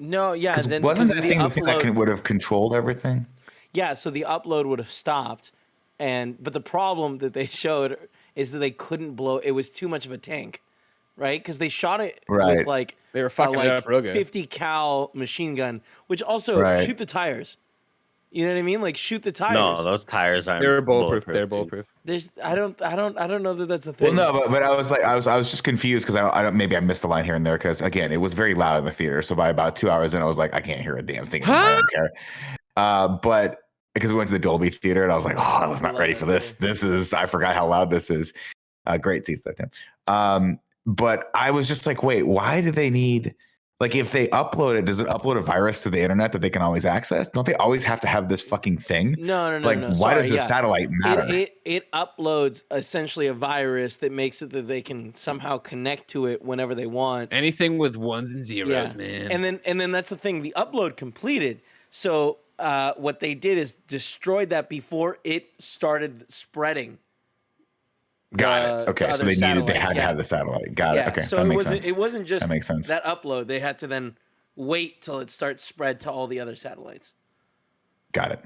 No, yeah. Then wasn't that thing the thing that would have controlled everything? Yeah, so the upload would have stopped, but the problem that they showed is that they couldn't blow. It was too much of a tank, right? Because they shot it with like they were fucking it up real good. 50 cal machine gun, which also shoot the tires. You know what I mean? Like shoot the tires. No, those tires aren't. They're bulletproof. They're bulletproof. I don't know that that's a Well, thing. no, but I was like, I was just confused because I don't maybe I missed a line here and there because again, it was very loud in the theater. So by about 2 hours in, I was like, I can't hear a damn thing. I don't care. But because we went to the Dolby theater and I was like, oh, I was not ready for this. I forgot how loud this is. Great seats though, Tim. But I was just like, wait, why do they need? Like, if they upload it, does it upload a virus to the internet that they can always access? Don't they always have to have this fucking thing? No. Like, why does the satellite matter? It uploads essentially a virus that makes it that they can somehow connect to it whenever they want. Anything with ones and zeros, man. And then that's the thing. The upload completed. So what they did is destroyed that before it started spreading. Got it. Okay, so they had to have the satellite. Got it. Okay, so that makes sense. It wasn't just that makes sense. That upload. They had to then wait till it starts spread to all the other satellites. Got it.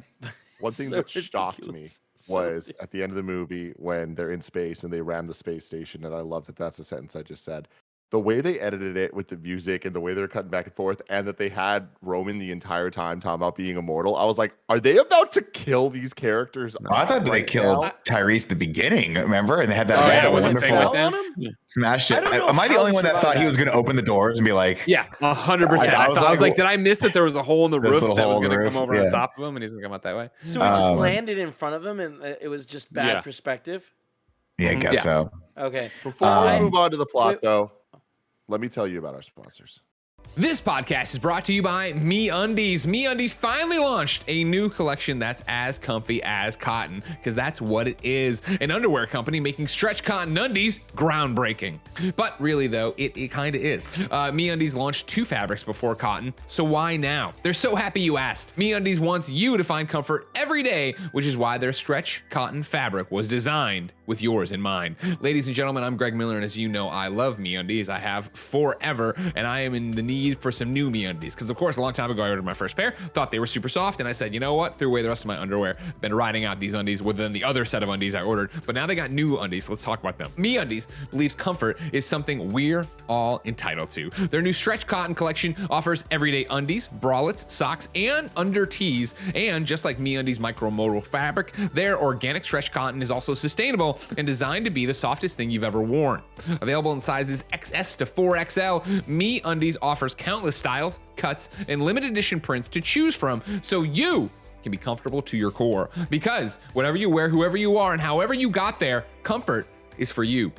One thing So that shocked me ridiculous. was at the end of the movie when they're in space and they ram the space station, and I love that that's a sentence I just said. The way they edited it with the music and the way they're cutting back and forth, and that they had Roman the entire time talking about being immortal, I was like, are they about to kill these characters? I thought they killed now? Tyrese at the beginning, remember? And they had that when they wonderful fell on him? smash it. I don't know Am I the how only one that survived thought he that. was going to open the doors and be like, Yeah, 100%. I I was was like, like, did I miss that there was a hole in the This roof little that was hole in going the to come roof, over on yeah. top of him and he's going to come out that way? So it just Um, landed in front of him, and it was just bad Yeah. perspective. yeah, I guess Yeah. so. Okay. Before we move on to the plot, wait- though, let me tell you about our sponsors. This podcast is brought to you by MeUndies. MeUndies finally launched a new collection that's as comfy as cotton, because that's what it is. An underwear company making stretch cotton undies groundbreaking. But really, though, it kind of is. MeUndies launched 2 fabrics before cotton, so why now? They're so happy you asked. MeUndies wants you to find comfort every day, which is why their stretch cotton fabric was designed with yours in mind. Ladies and gentlemen, I'm Greg Miller, and as you know, I love MeUndies. I have forever, and I am in the need for some new MeUndies. Because of course, a long time ago, I ordered my first pair, thought they were super soft, and I said, you know what? Threw away the rest of my underwear. Been riding out these undies within the other set of undies I ordered, but now they got new undies. Let's talk about them. MeUndies believes comfort is something we're all entitled to. Their new stretch cotton collection offers everyday undies, bralettes, socks, and under tees. And just like MeUndies micromodal fabric, their organic stretch cotton is also sustainable and designed to be the softest thing you've ever worn. Available in sizes XS to 4XL, MeUndies offers countless styles, cuts, and limited edition prints to choose from, so you can be comfortable to your core. Because whatever you wear, whoever you are, and however you got there, comfort is for you.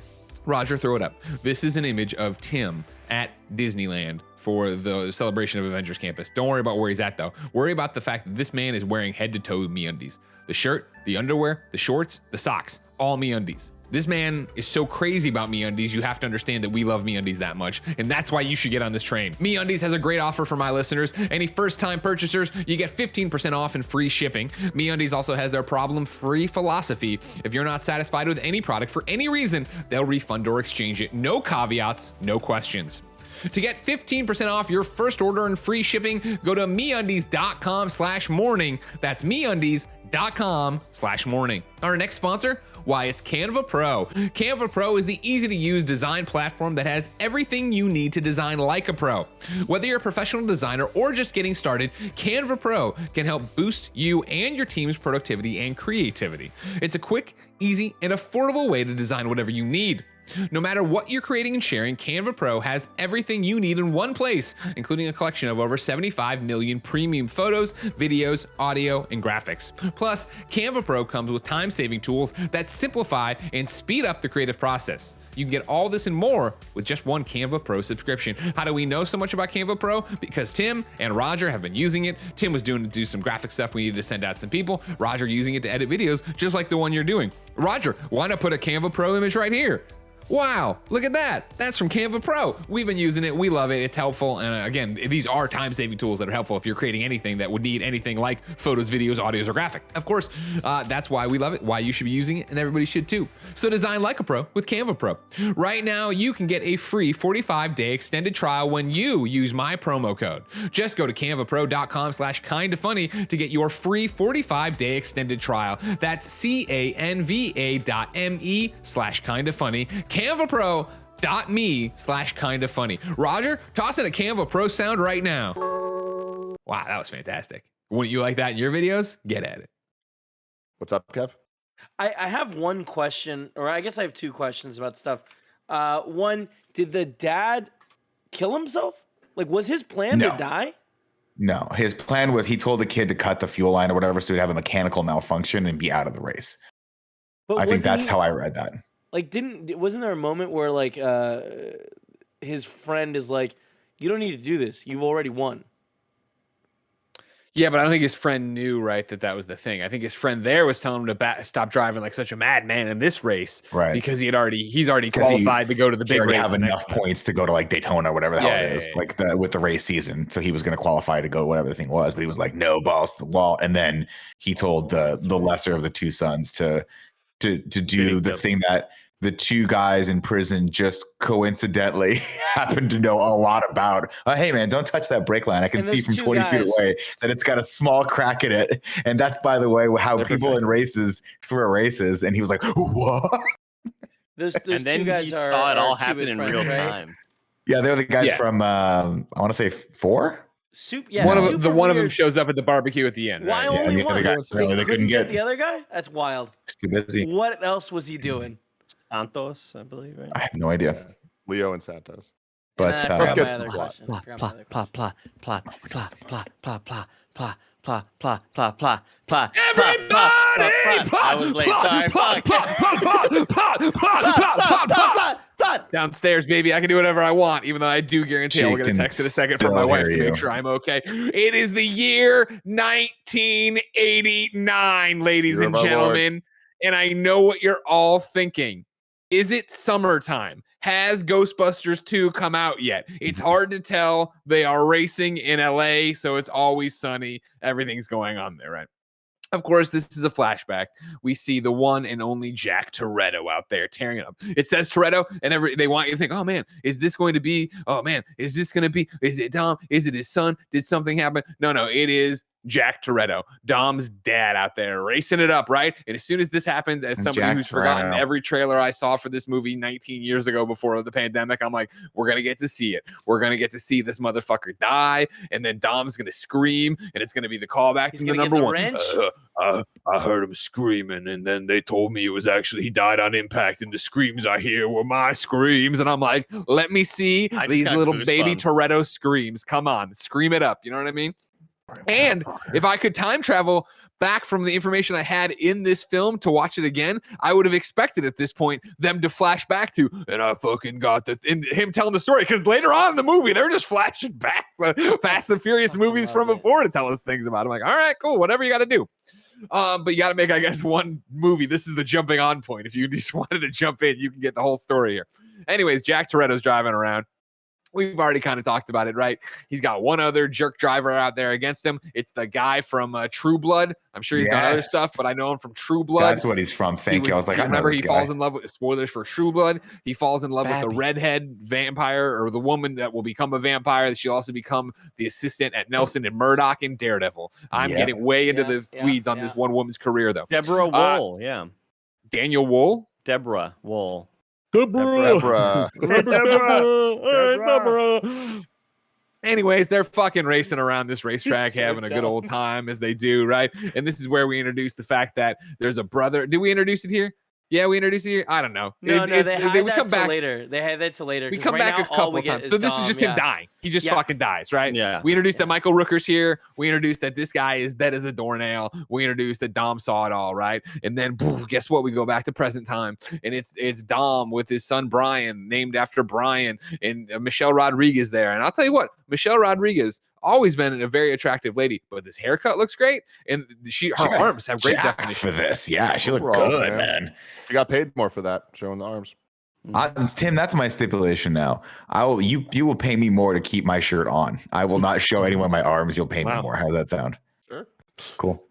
Roger, throw it up. This is an image of Tim at Disneyland for the celebration of Avengers Campus. Don't worry about where he's at, though. Worry about the fact that this man is wearing head-to-toe MeUndies. The shirt, the underwear, the shorts, the socks, all MeUndies. This man is so crazy about MeUndies, you have to understand that we love MeUndies that much, and that's why you should get on this train. MeUndies has a great offer for my listeners. Any first-time purchasers, you get 15% off and free shipping. MeUndies also has their problem-free philosophy. If you're not satisfied with any product for any reason, they'll refund or exchange it. No caveats, no questions. To get 15% off your first order and free shipping, go to MeUndies.com/morning. That's MeUndies.com/morning. Our next sponsor? Why, it's Canva Pro. Canva Pro is the easy-to-use design platform that has everything you need to design like a pro. Whether you're a professional designer or just getting started, Canva Pro can help boost you and your team's productivity and creativity. It's a quick, easy, and affordable way to design whatever you need. No matter what you're creating and sharing, Canva Pro has everything you need in one place, including a collection of over 75 million premium photos, videos, audio, and graphics. Plus, Canva Pro comes with time-saving tools that simplify and speed up the creative process. You can get all this and more with just one Canva Pro subscription. How do we know so much about Canva Pro? Because Tim and Roger have been using it. Tim was doing to do some graphic stuff we needed to send out some people. Roger using it to edit videos, just like the one you're doing. Roger, why not put a Canva Pro image right here? Wow, look at that. That's from Canva Pro. We've been using it. We love it. It's helpful. And again, these are time-saving tools that are helpful if you're creating anything that would need anything like photos, videos, audios, or graphic. Of course, that's why we love it, why you should be using it, and everybody should too. So design like a pro with Canva Pro. Right now, you can get a free 45-day extended trial when you use my promo code. Just go to canvapro.com/kindafunny to get your free 45-day extended trial. That's canva.me/kindafunny. CanvaPro.me/kindafunny. Roger, toss in a Canva Pro sound right now. Wow, that was fantastic. Wouldn't you like that in your videos? Get at it. What's up, Kev? I have one question, or I guess I have two questions about stuff. One, did the dad kill himself? Like, was his plan to No. die? No, his plan was he told the kid to cut the fuel line or whatever so he'd have a mechanical malfunction and be out of the race. But I think wasn't that's he- how I read that. Like, wasn't there a moment where like his friend is like, "You don't need to do this. You've already won." Yeah, but I don't think his friend knew, right, that was the thing. I think his friend there was telling him to stop driving like such a madman in this race, Right. Because he's already 'Cause qualified to go to the He big already race. have the next enough time. points to go to like Daytona or whatever the hell Yeah, it yeah, is, yeah. like with the race season. So he was going to qualify to go whatever the thing was, but he was like, no, balls to the wall. And then he told the lesser of the two sons to do the thing that the two guys in prison just coincidentally happen to know a lot about. Hey man, don't touch that brake line. I can And see those from two 20 feet guys- away that it's got a small crack in it. And that's, by the way, how They're people in races throw races. And he was like, what? Those And then two guys he are saw it all are Cuban happen in friends, real right? time. Yeah, they're the guys Yeah. from I want to say 4. One of super them weird. shows up at the barbecue at the end. Why Right? Yeah, and only the other one? guy, They apparently they couldn't get. the other guy. That's wild. He's too busy. What else was he doing? Santos, I believe, right? I have no idea. Leo and Santos. But And I let's forgot get my to other the plot. question. I forgot my other plot, question. plot, plot, plot, plot, plot, plot, plot, plot, plot, plot, plot. Everybody, I was late. Sorry. Fuck. Downstairs, baby. I can do whatever I want, even though I do guarantee I will She get a can text in a second from my still wife hear to make you. sure I'm okay. It is the year 1989, ladies Year of and our Lord. gentlemen. And I know what you're all thinking. Is it summertime? Has Ghostbusters 2 come out yet? It's hard to tell. They are racing in LA, so it's always sunny. Everything's going on there, right? Of course, this is a flashback. We see the one and only Jack Toretto out there tearing it up. It says Toretto, and they want you to think, oh man, is this going to be, oh man, is this going to be, is it Dom? Is it his son? Did something happen? No, it is Jack Toretto, Dom's dad out there racing it up, right? And as soon as this happens, as somebody Jack who's forgotten Toretto. every trailer I saw for this movie 19 years ago before the pandemic, I'm like, we're going to get to see it. We're going to get to see this motherfucker die, and then Dom's going to scream, and it's going to be the callback He's to the gonna get number the one. wrench? I heard him screaming, and then they told me it was actually he died on impact, and the screams I hear were my screams. And I'm like, let me see I just these got little baby goosebumps. Toretto screams. Come on, scream it up. You know what I mean? And if I could time travel back from the information I had in this film to watch it again, I would have expected at this point them to flash back to, and I fucking got him telling the story. Because later on in the movie, they're just flashing back the Fast and Furious movies from love it. before to tell us things about it. I'm like, all right, cool, whatever you got to do. But you got to make, I guess, one movie. This is the jumping on point. If you just wanted to jump in, you can get the whole story here. Anyways, Jack Toretto's driving around. We've already kind of talked about it, right? He's got one other jerk driver out there against him. It's the guy from True Blood. I'm sure he's done other Yes. stuff, but I know him from True Blood. That's what he's from. Thank you. I was like, I know remember this he guy. falls in love with, spoilers for True Blood. He falls in love with the Babby. redhead vampire, or the woman that will become a vampire. She'll also become the assistant at Nelson and Murdoch in Daredevil. I'm Yep. getting way into Yeah, the yeah, weeds on this yeah. one woman's career, though. Deborah Wool, yeah. Daniel Wool. Deborah Wool. Deborah. Anyways, they're fucking racing around this racetrack, So having a good dumb. old time as they do, right? And this is where we introduce the fact that there's a brother. Did we introduce it here? Yeah, we introduced it here. I don't know. No, they had we that come till back. later. They had that till later. We 'cause come right back now, a all couple we of get times. is So this is Dom, just yeah. him dying. He just Yeah. fucking dies, right? Yeah. We introduced Yeah. that Michael Rooker's here. We introduced that this guy is dead as a doornail. We introduced that Dom saw it all, right? And then guess what? We go back to present time, and it's Dom with his son Brian, named after Brian, and Michelle Rodriguez there. And I'll tell you what, Michelle Rodriguez always been a very attractive lady, but this haircut looks great, and her got arms have great Jacked definition. for this. Yeah, she looked Overall, good, man. man. You got paid more for that, showing the arms. Tim, that's my stipulation now. You will pay me more to keep my shirt on. I will not show anyone my arms. You'll pay me Wow. more. How does that sound? Sure. Cool.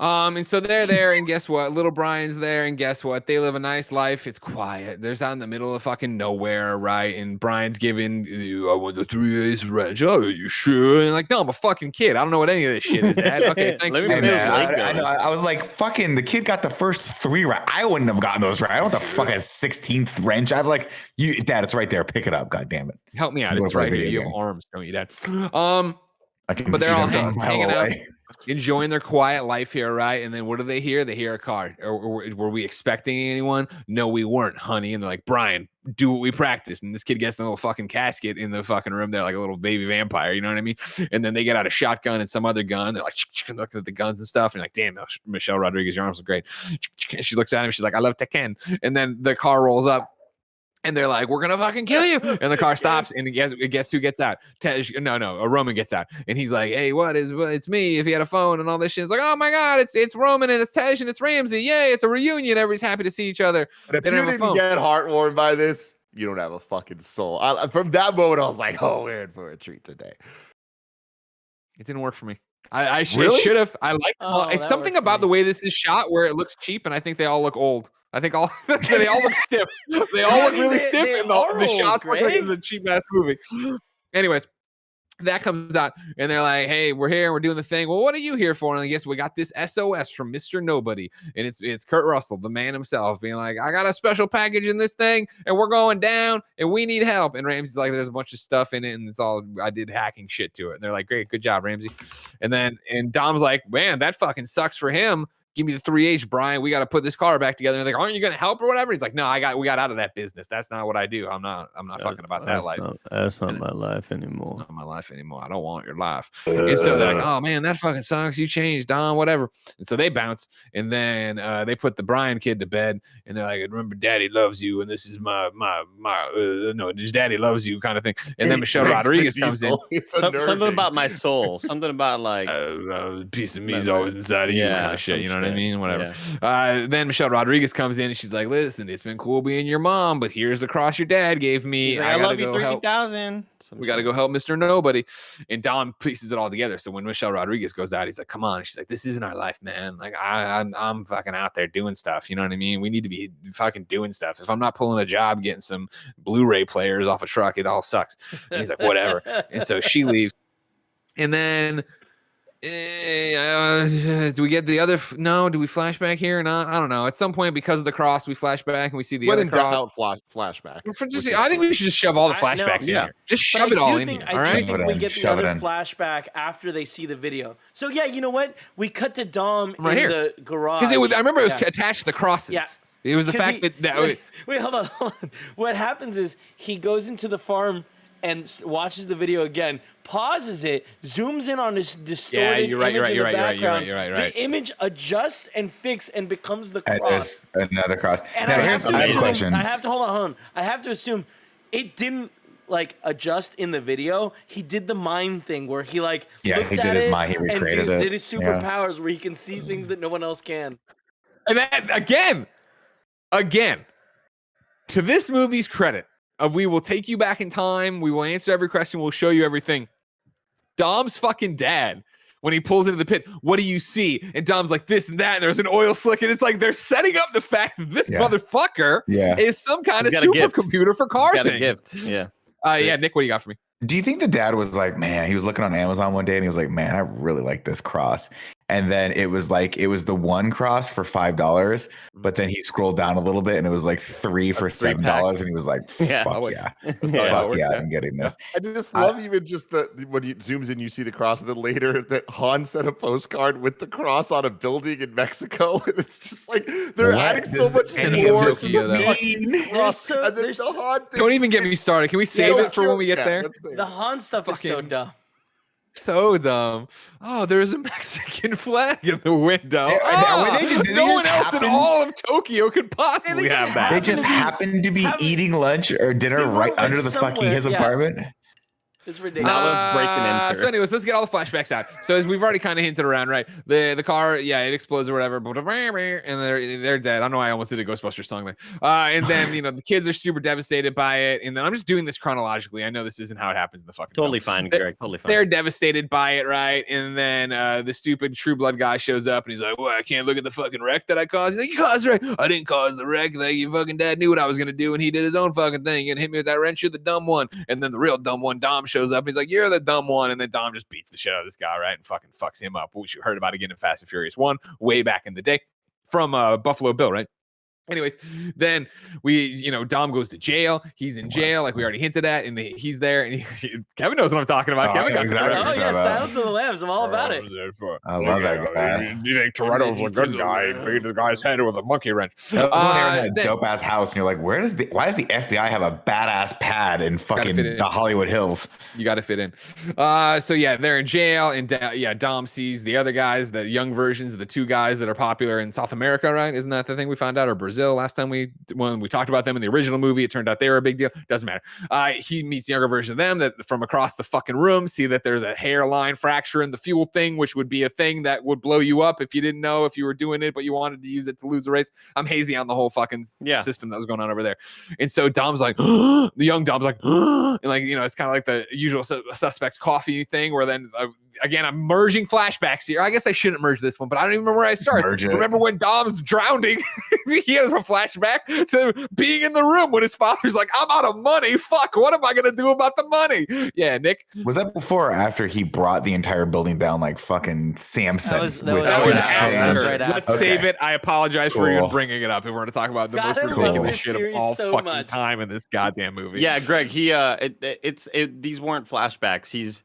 And so they're there, and guess what? Little Brian's there, and guess what? They live a nice life. It's quiet. They're out in the middle of fucking nowhere, right? And Brian's giving, I want the 3 A's wrench. Oh, are you sure? And like, no, I'm a fucking kid. I don't know what any of this shit is, Dad. Okay, thanks. Let for me Hey, being move there. man, Blake I know. goes. I was like, fucking, the kid got the first 3 right. I wouldn't have gotten those right. I don't want the fucking 16th wrench. I'd like, you, Dad, it's right there. Pick it up. God damn it. Help me out. Go It's for a right here. video You have game. arms, don't you, Dad? I can But they're see all them from a mile hanging out. away. enjoying their quiet life here, right? And then what do they hear? They hear a car. Or were we expecting anyone? No, we weren't, honey. And they're like, Brian, do what we practiced. And this kid gets in a little fucking casket in the fucking room there, like a little baby vampire. You know what I mean? And then they get out a shotgun and some other gun. They're like, looking at the guns and stuff. And like, damn, Michelle Rodriguez, your arms look great. She looks at him. She's like, I love Tekken. And then the car rolls up. And they're like, we're going to fucking kill you. And the car stops. And guess who gets out? A Roman gets out. And he's like, hey, it's me. If he had a phone and all this shit. It's like, oh my God, it's Roman and it's Tej and it's Ramsey. Yay, it's a reunion. Everybody's happy to see each other. But if you didn't get heartwarmed by this, you don't have a fucking soul. From that moment, I was like, oh, we're in for a treat today. It didn't work for me. I Really? should have. I like it's something about the way this is shot where it looks cheap, and I think they all look old. I think they all look stiff. They all look really stiff in the shots. Look like it's a cheap ass movie. Anyways, that comes out, and they're like, "Hey, we're here. We're doing the thing. Well, what are you here for?" And I guess we got this SOS from Mr. Nobody, and it's Kurt Russell, the man himself, being like, "I got a special package in this thing, and we're going down, and we need help." And Ramsey's like, "There's a bunch of stuff in it, and it's all I did hacking shit to it." And they're like, "Great, good job, Ramsey." And Dom's like, "Man, that fucking sucks for him. Give me the 3H, Brian. We got to put this car back together." And they're like, "Aren't you going to help or whatever?" He's like, "No, we got out of that business. That's not what I do. I'm not fucking about that life. That's not my life anymore. It's not my life anymore. I don't want your life." And so they're like, "Oh man, that fucking sucks. You changed, Dom, whatever." And so they bounce, and then they put the Brian kid to bed, and they're like, "Remember, Daddy loves you, and this is just Daddy loves you," kind of thing. And then Michelle Rodriguez comes in. Something about my soul. Something about like a piece of me is always inside of you, kind of shit. You know what I mean? Whatever. Yeah. Then Michelle Rodriguez comes in and she's like, "Listen, it's been cool being your mom, but here's the cross your dad gave me. Like, I love you 3,000. We got to go help Mr. Nobody." And Dom pieces it all together. So when Michelle Rodriguez goes out, he's like, "Come on." And she's like, "This isn't our life, man. Like I'm fucking out there doing stuff. You know what I mean? We need to be fucking doing stuff. If I'm not pulling a job, getting some Blu-ray players off a truck, it all sucks." And he's like, "Whatever." And so she leaves. And then do we get the other? No, do we flashback here or not? I don't know. At some point, because of the cross, we flash back and we see the other cross. Flashback. I think we should just shove all the flashbacks in here. Just shove it all in here. All right. I think we get the other flashback after they see the video. So yeah, you know what? We cut to Dom in the garage. Because I remember it was attached to the crosses. Yeah. It was the fact that wait, hold on. What happens is he goes into the farm and watches the video again, pauses it, zooms in on this distorted image in the background. You're right. The image adjusts and fixes and becomes the cross. Another cross. And now, I here's have a question. I have to hold on. I have to assume it didn't adjust in the video. He did the mind thing where he looked he at did his mind. He recreated it. Did his superpowers where he can see things that no one else can. And that again, to this movie's credit, we will take you back in time. We will answer every question. We'll show you everything. Dom's fucking dad, when he pulls into the pit, what do you see? And Dom's like this and that. And there's an oil slick. And it's like they're setting up the fact that this motherfucker is some kind of supercomputer for car things. Yeah. Nick, what do you got for me? Do you think the dad was like, man, he was looking on Amazon one day and he was like, man, I really like this cross. And then it was the one cross for $5, but then he scrolled down a little bit and it was like 3 for $7. And he was like, fuck yeah, I'm getting this. I just love even just when he zooms in, you see the cross, and then later that Han sent a postcard with the cross on a building in Mexico. And it's just like they're adding so much more. Don't even get me started. Can we save it for when we get there? The Han stuff is so dumb. So dumb. Oh, there's a Mexican flag in the window. No one else in all of Tokyo could possibly have that. They just happened to be eating lunch or dinner right under the fucking his apartment. It's ridiculous. So anyways, let's get all the flashbacks out. So as we've already kind of hinted around, right? The car, it explodes or whatever, and they're dead. I don't know why I almost did a Ghostbusters song there. And then the kids are super devastated by it. And then I'm just doing this chronologically. I know this isn't how it happens in the fucking totally fine, Greg. Totally fine. They're devastated by it, right? And then the stupid True Blood guy shows up and he's like, "Well, I can't look at the fucking wreck that I caused." He's like, "You caused the wreck." "I didn't cause the wreck. Like, your fucking dad knew what I was gonna do, and he did his own fucking thing and hit me with that wrench. You're the dumb one." And then the real dumb one, Dom, shows up and he's like, "You're the dumb one." And then Dom just beats the shit out of this guy, right? And fucking fucks him up, which you heard about again in Fast and Furious 1 way back in the day from Buffalo Bill, right? Anyways, then Dom goes to jail. He's in jail, like we already hinted at, and he's there. And Kevin knows what I'm talking about. Kevin got exactly. Oh yeah, Silence of the Lambs. I'm all about it. I love that guy. Do you think Toretto's a good guy? He beat the guy's head with a monkey wrench. That was when they were in that dope ass house, and you're like, why does the FBI have a badass pad in fucking the Hollywood Hills? You got to fit in. So yeah, they're in jail, and Dom sees the other guys, the young versions of the two guys that are popular in South America, right? Isn't that the thing we found out? Or Brazil last time when we talked about them in the original movie, it turned out they were a big deal. Doesn't matter. He meets younger version of them that from across the fucking room see that there's a hairline fracture in the fuel thing, which would be a thing that would blow you up if you didn't know if you were doing it, but you wanted to use it to lose a race. I'm hazy on the whole fucking system that was going on over there. And so Dom's like, the young Dom's like, and like, it's kind of like the usual suspects coffee thing where then again, I'm merging flashbacks here. I guess I shouldn't merge this one, but I don't even remember where I start. Remember when Dom's drowning? He has a flashback to being in the room when his father's like, I'm out of money. Fuck, what am I going to do about the money? Yeah, Nick. Was that before or after he brought the entire building down like fucking Samson? That was after. Let's save it. I apologize for even bringing it up. If we're going to talk about the most ridiculous shit of all fucking time in this goddamn movie. Yeah, Greg, these weren't flashbacks. He's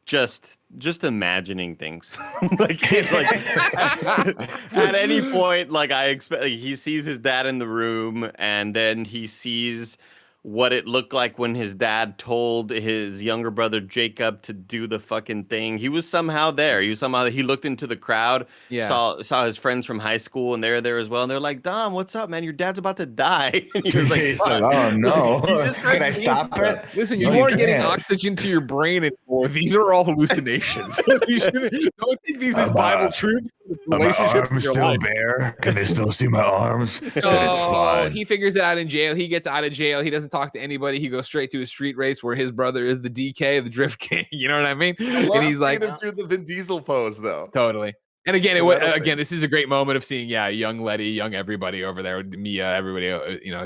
just imagining things. like at any point, like I expect, he sees his dad in the room, and then he sees what it looked like when his dad told his younger brother Jacob to do the fucking thing. He was somehow there. He looked into the crowd, saw his friends from high school, and they're there as well. And they're like, Dom, what's up, man? Your dad's about to die. And he was like, oh no. Can I stop it? Listen, you aren't getting oxygen to your brain anymore. These are all hallucinations. Don't take these as Bible truths. Relationships are still life. Bare. Can they still see my arms? It's fine. He figures it out in jail. He gets out of jail. He doesn't talk to anybody. He goes straight to a street race where his brother is the DK, the Drift King. You know what I mean? And he's like, him through the Vin Diesel pose, though. Totally. And again, this is a great moment of seeing, young Letty, young everybody over there, Mia, everybody,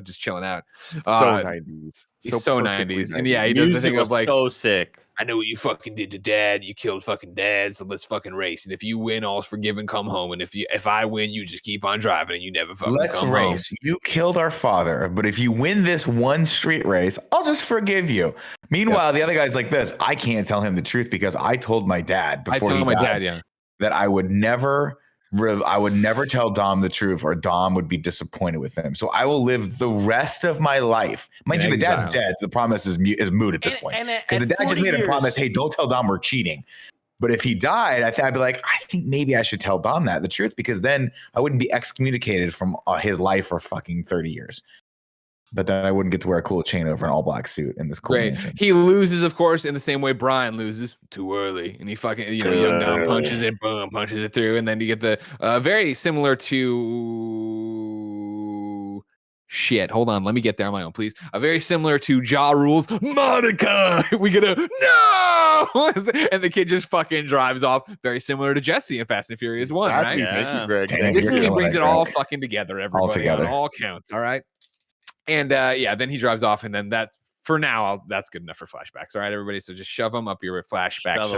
just chilling out. So 90s. So 90s. And he does the thing of like, so sick. I know what you fucking did to dad. You killed fucking dad. So let's fucking race. And if you win, all's forgiven. Come home. And if I win, you just keep on driving and you never fucking come race. Home. You killed our father, but if you win this one street race, I'll just forgive you. Meanwhile, the other guy's like this. I can't tell him the truth because I told my dad before he died that I would never tell Dom the truth, or Dom would be disappointed with him. So I will live the rest of my life. Mind you, the dad's dead. The promise is moot at this point. Because the dad just made a promise, hey, don't tell Dom we're cheating. But if he died, I'd be like, I think maybe I should tell Dom the truth, because then I wouldn't be excommunicated from his life for fucking 30 years. But then I wouldn't get to wear a cool chain over an all black suit in this cool mansion. He loses, of course, in the same way Brian loses, too early. And he fucking, young Dom punches it, boom, punches it through. And then you get the very similar to shit. Hold on, let me get there on my own, please. Very similar to Ja Rule's Monica. We get a no, and the kid just fucking drives off. Very similar to Jesse in Fast and Furious 1, right? Yeah. Greg. This movie brings it all fucking together, everybody, on all counts. All right. And then he drives off, and then that for now, that's good enough for flashbacks. All right, everybody. So just shove them up your flashback. All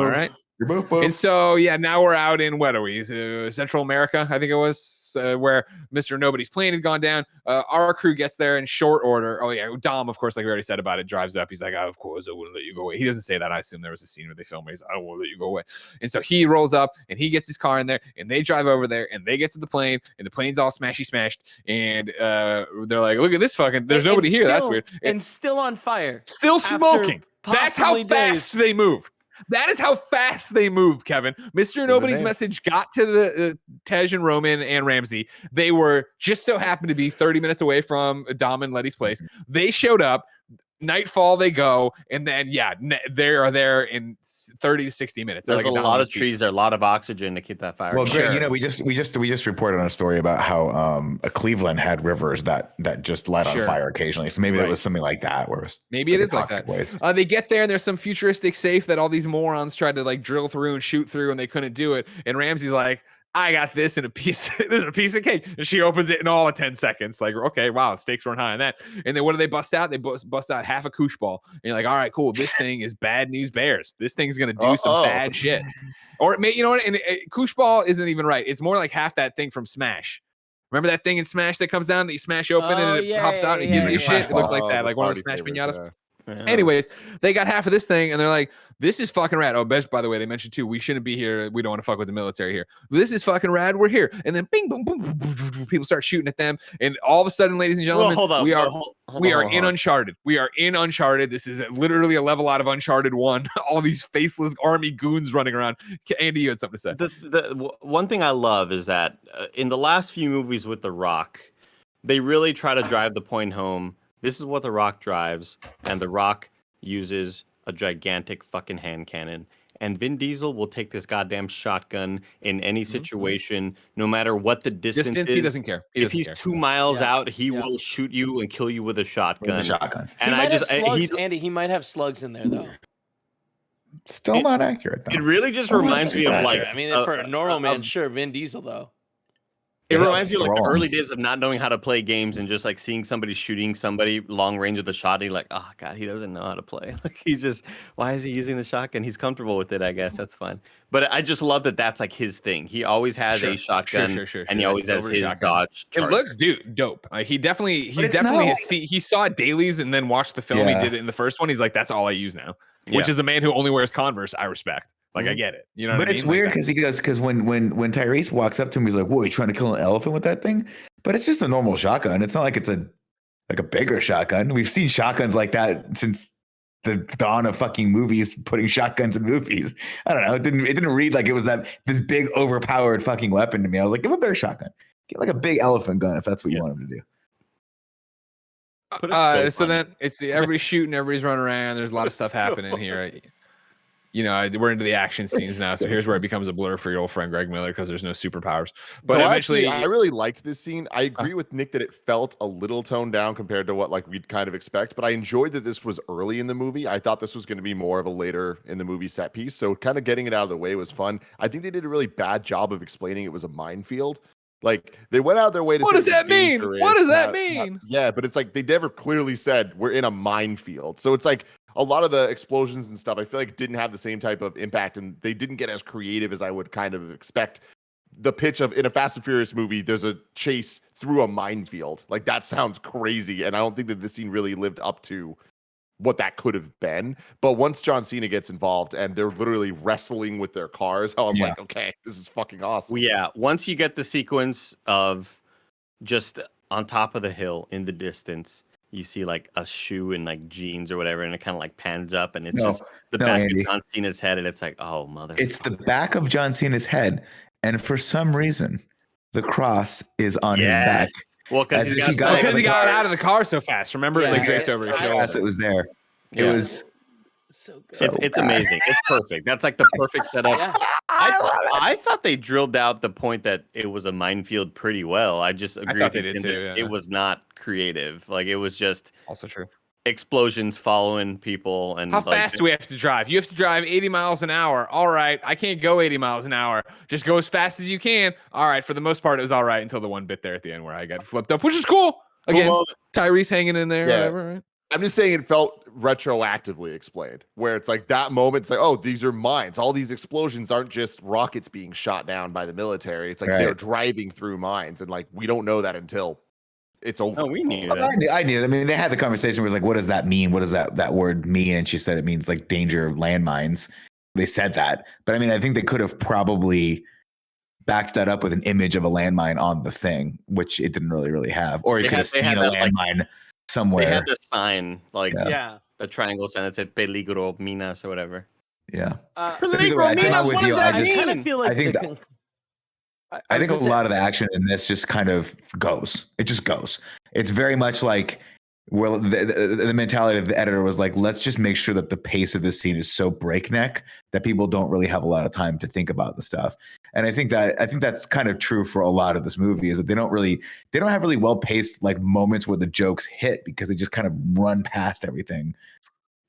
right. And so, now we're out in, what are we? Central America, I think it was, where Mr. Nobody's plane had gone down. Our crew gets there in short order. Oh, yeah. Dom, of course, like we already said about it, drives up. He's like, of course, I wouldn't let you go away. He doesn't say that. I assume there was a scene where they filmed where he's like, I don't want to let you go away. And so he rolls up, and he gets his car in there, and they drive over there, and they get to the plane, and the plane's all smashed. And they're like, look at this fucking, there's nobody here. That's weird. And still on fire. Still smoking. That's how fast they move. That is how fast they move, Kevin. Mr. Nobody's message got to the Tej and Roman and Ramsey. They were just so happened to be 30 minutes away from Dom and Letty's place. They showed up. Nightfall, they go, and then they are there in 30 to 60 minutes. There's a lot of trees, there's a lot of oxygen to keep that fire. Well, Greg, we just reported on a story about how Cleveland had rivers that just light on fire occasionally. So maybe that was something like that, where maybe it is like that. They get there, and there's some futuristic safe that all these morons tried to like drill through and shoot through, and they couldn't do it. And Ramsey's like, I got this in this is a piece of cake. And she opens it in all of 10 seconds. Like, okay, wow, stakes weren't high on that. And then what do they bust out? They bust out half a koosh ball. And you're like, all right, cool. This thing is bad news bears. This thing's going to do some bad shit. Or it may, you know what? And koosh ball isn't even right. It's more like half that thing from Smash. Remember that thing in Smash that comes down that you smash open Oh, and it yeah, pops out and it yeah, gives you yeah. shit? It looks like that, the like one of the party Smash favors, pinatas. yeah. Anyways, they got half of this thing and they're like, this is fucking rad. Oh, by the way, they mentioned too, we shouldn't be here. We don't want to fuck with the military here. This is fucking rad. We're here. And then bing, boom, boom, boom, boom, boom, boom, people start shooting at them. And all of a sudden, ladies and gentlemen, hold up. we are Hold in on. Uncharted. We are in Uncharted. This is literally a level out of Uncharted 1. All these faceless army goons running around. Andy, you had something to say. One thing I love is that in the last few movies with The Rock, they really try to drive the point home. This is what The Rock drives, and The Rock uses a gigantic fucking hand cannon. And Vin Diesel will take this goddamn shotgun in any situation, no matter what the distance is. He doesn't care. If he's 2 miles Yeah. out, he will shoot you and kill you with a shotgun. With a shotgun. And He might have slugs, he's, Andy. He might have slugs in there, though. Still not accurate though. it really just Oh, that's reminds me super of like I mean, for a normal man, sure. Vin Diesel, though. it Yeah, reminds me of like the throw 'em. early days of not knowing how to play games and just like seeing somebody shooting somebody long range with a shot. And you're like, oh god, he doesn't know how to play. Like he's just, why is he using the shotgun? He's comfortable with it, I guess. That's fine. But I just love that that's like his thing. He always has a shotgun, and he always has his Dodge It Charger. looks dope. He definitely he saw it dailies and then watched the film. Yeah. He did it in the first one. He's like, that's all I use now. Yeah. Which is a man who only wears Converse. I respect. Like I get it. You know what But I it's mean? weird Like, because when Tyrese walks up to him, he's like, "Whoa, you trying to kill an elephant with that thing?" But it's just a normal shotgun. It's not like it's a bigger shotgun. We've seen shotguns like that since the dawn of fucking movies, putting shotguns in movies. I don't know. It didn't read like it was this big overpowered fucking weapon to me. I was like, give him a bigger shotgun. Get like a big elephant gun if that's what you want him to do. Put a scope so on then it's everybody's shooting, everybody's running around. There's a lot of stuff happening here. You know, we're into the action scenes now. So here's where it becomes a blur for your old friend Greg Miller because there's no superpowers. But No, eventually, actually, I really liked this scene. I agree with Nick that it felt a little toned down compared to what like we'd kind of expect. But I enjoyed that this was early in the movie. I thought this was going to be more of a later in the movie set piece. So kind of getting it out of the way was fun. I think they did a really bad job of explaining it was a minefield. Like they went out of their way to. What say does that mean? dangerous, What does that not- mean? yeah, but it's like they never clearly said we're in a minefield. So it's like a lot of the explosions and stuff, I feel like didn't have the same type of impact, and they didn't get as creative as I would kind of expect. The pitch of in a Fast and Furious movie, there's a chase through a minefield. Like that sounds crazy, and I don't think that this scene really lived up to what that could have been. But once John Cena gets involved and they're literally wrestling with their cars, I was like, okay, this is fucking awesome. Well, yeah, once you get the sequence of just on top of the hill in the distance, you see like a shoe and like jeans or whatever, and it kind of like pans up, and it's just the back Andy. of John Cena's head, and it's like, oh mother. It's the back of John Cena's head, and for some reason, the cross is on his back. Well, As because if he got because he got car. out of the car so fast. Remember, it Yeah, like it's draped over his tight. shoulder. Yes, it was there. It Yeah. was So good. So It's bad. amazing. It's perfect. That's like the perfect setup. Yeah. I thought they drilled out the point that it was a minefield pretty well. I just agree thought with they you, did Tim, too, that yeah. it was not creative. Like it was just Also true. explosions following people and How like, fast do we have to drive? You have to drive 80 miles an hour. All right. I can't go 80 miles an hour. Just go as fast as you can. All right. For the most part, it was all right until the one bit there at the end where I got flipped up, which is cool. Again, Well, Tyrese hanging in there. Yeah. Whatever, right? I'm just saying it felt retroactively explained, where it's like that moment, it's like, oh, these are mines. All these explosions aren't just rockets being shot down by the military. It's like they're Right. driving through mines, and like we don't know that until it's over. oh, we knew Well, that. I knew. I mean, they had the conversation where it's like, what does that mean? What does that word mean? And she said it means like danger of landmines. They said that. But I mean, I think they could have probably backed that up with an image of a landmine on the thing, which it didn't really have. Or it They could had- have they seen had a that, like- landmine They somewhere. had the sign, like Yeah. the triangle sign that said peligro minas or whatever. Yeah. Peligro way, I think minas, I'm with what you. does I that just- mean? kind of feel like I think the that- con- I think a was gonna lot of the action in this just kind of goes. It just goes. It's very much like well, the mentality of the editor was like, let's just make sure that the pace of this scene is so breakneck that people don't really have a lot of time to think about the stuff. And I think that's kind of true for a lot of this movie is that they don't have really well paced like moments where the jokes hit because they just kind of run past everything.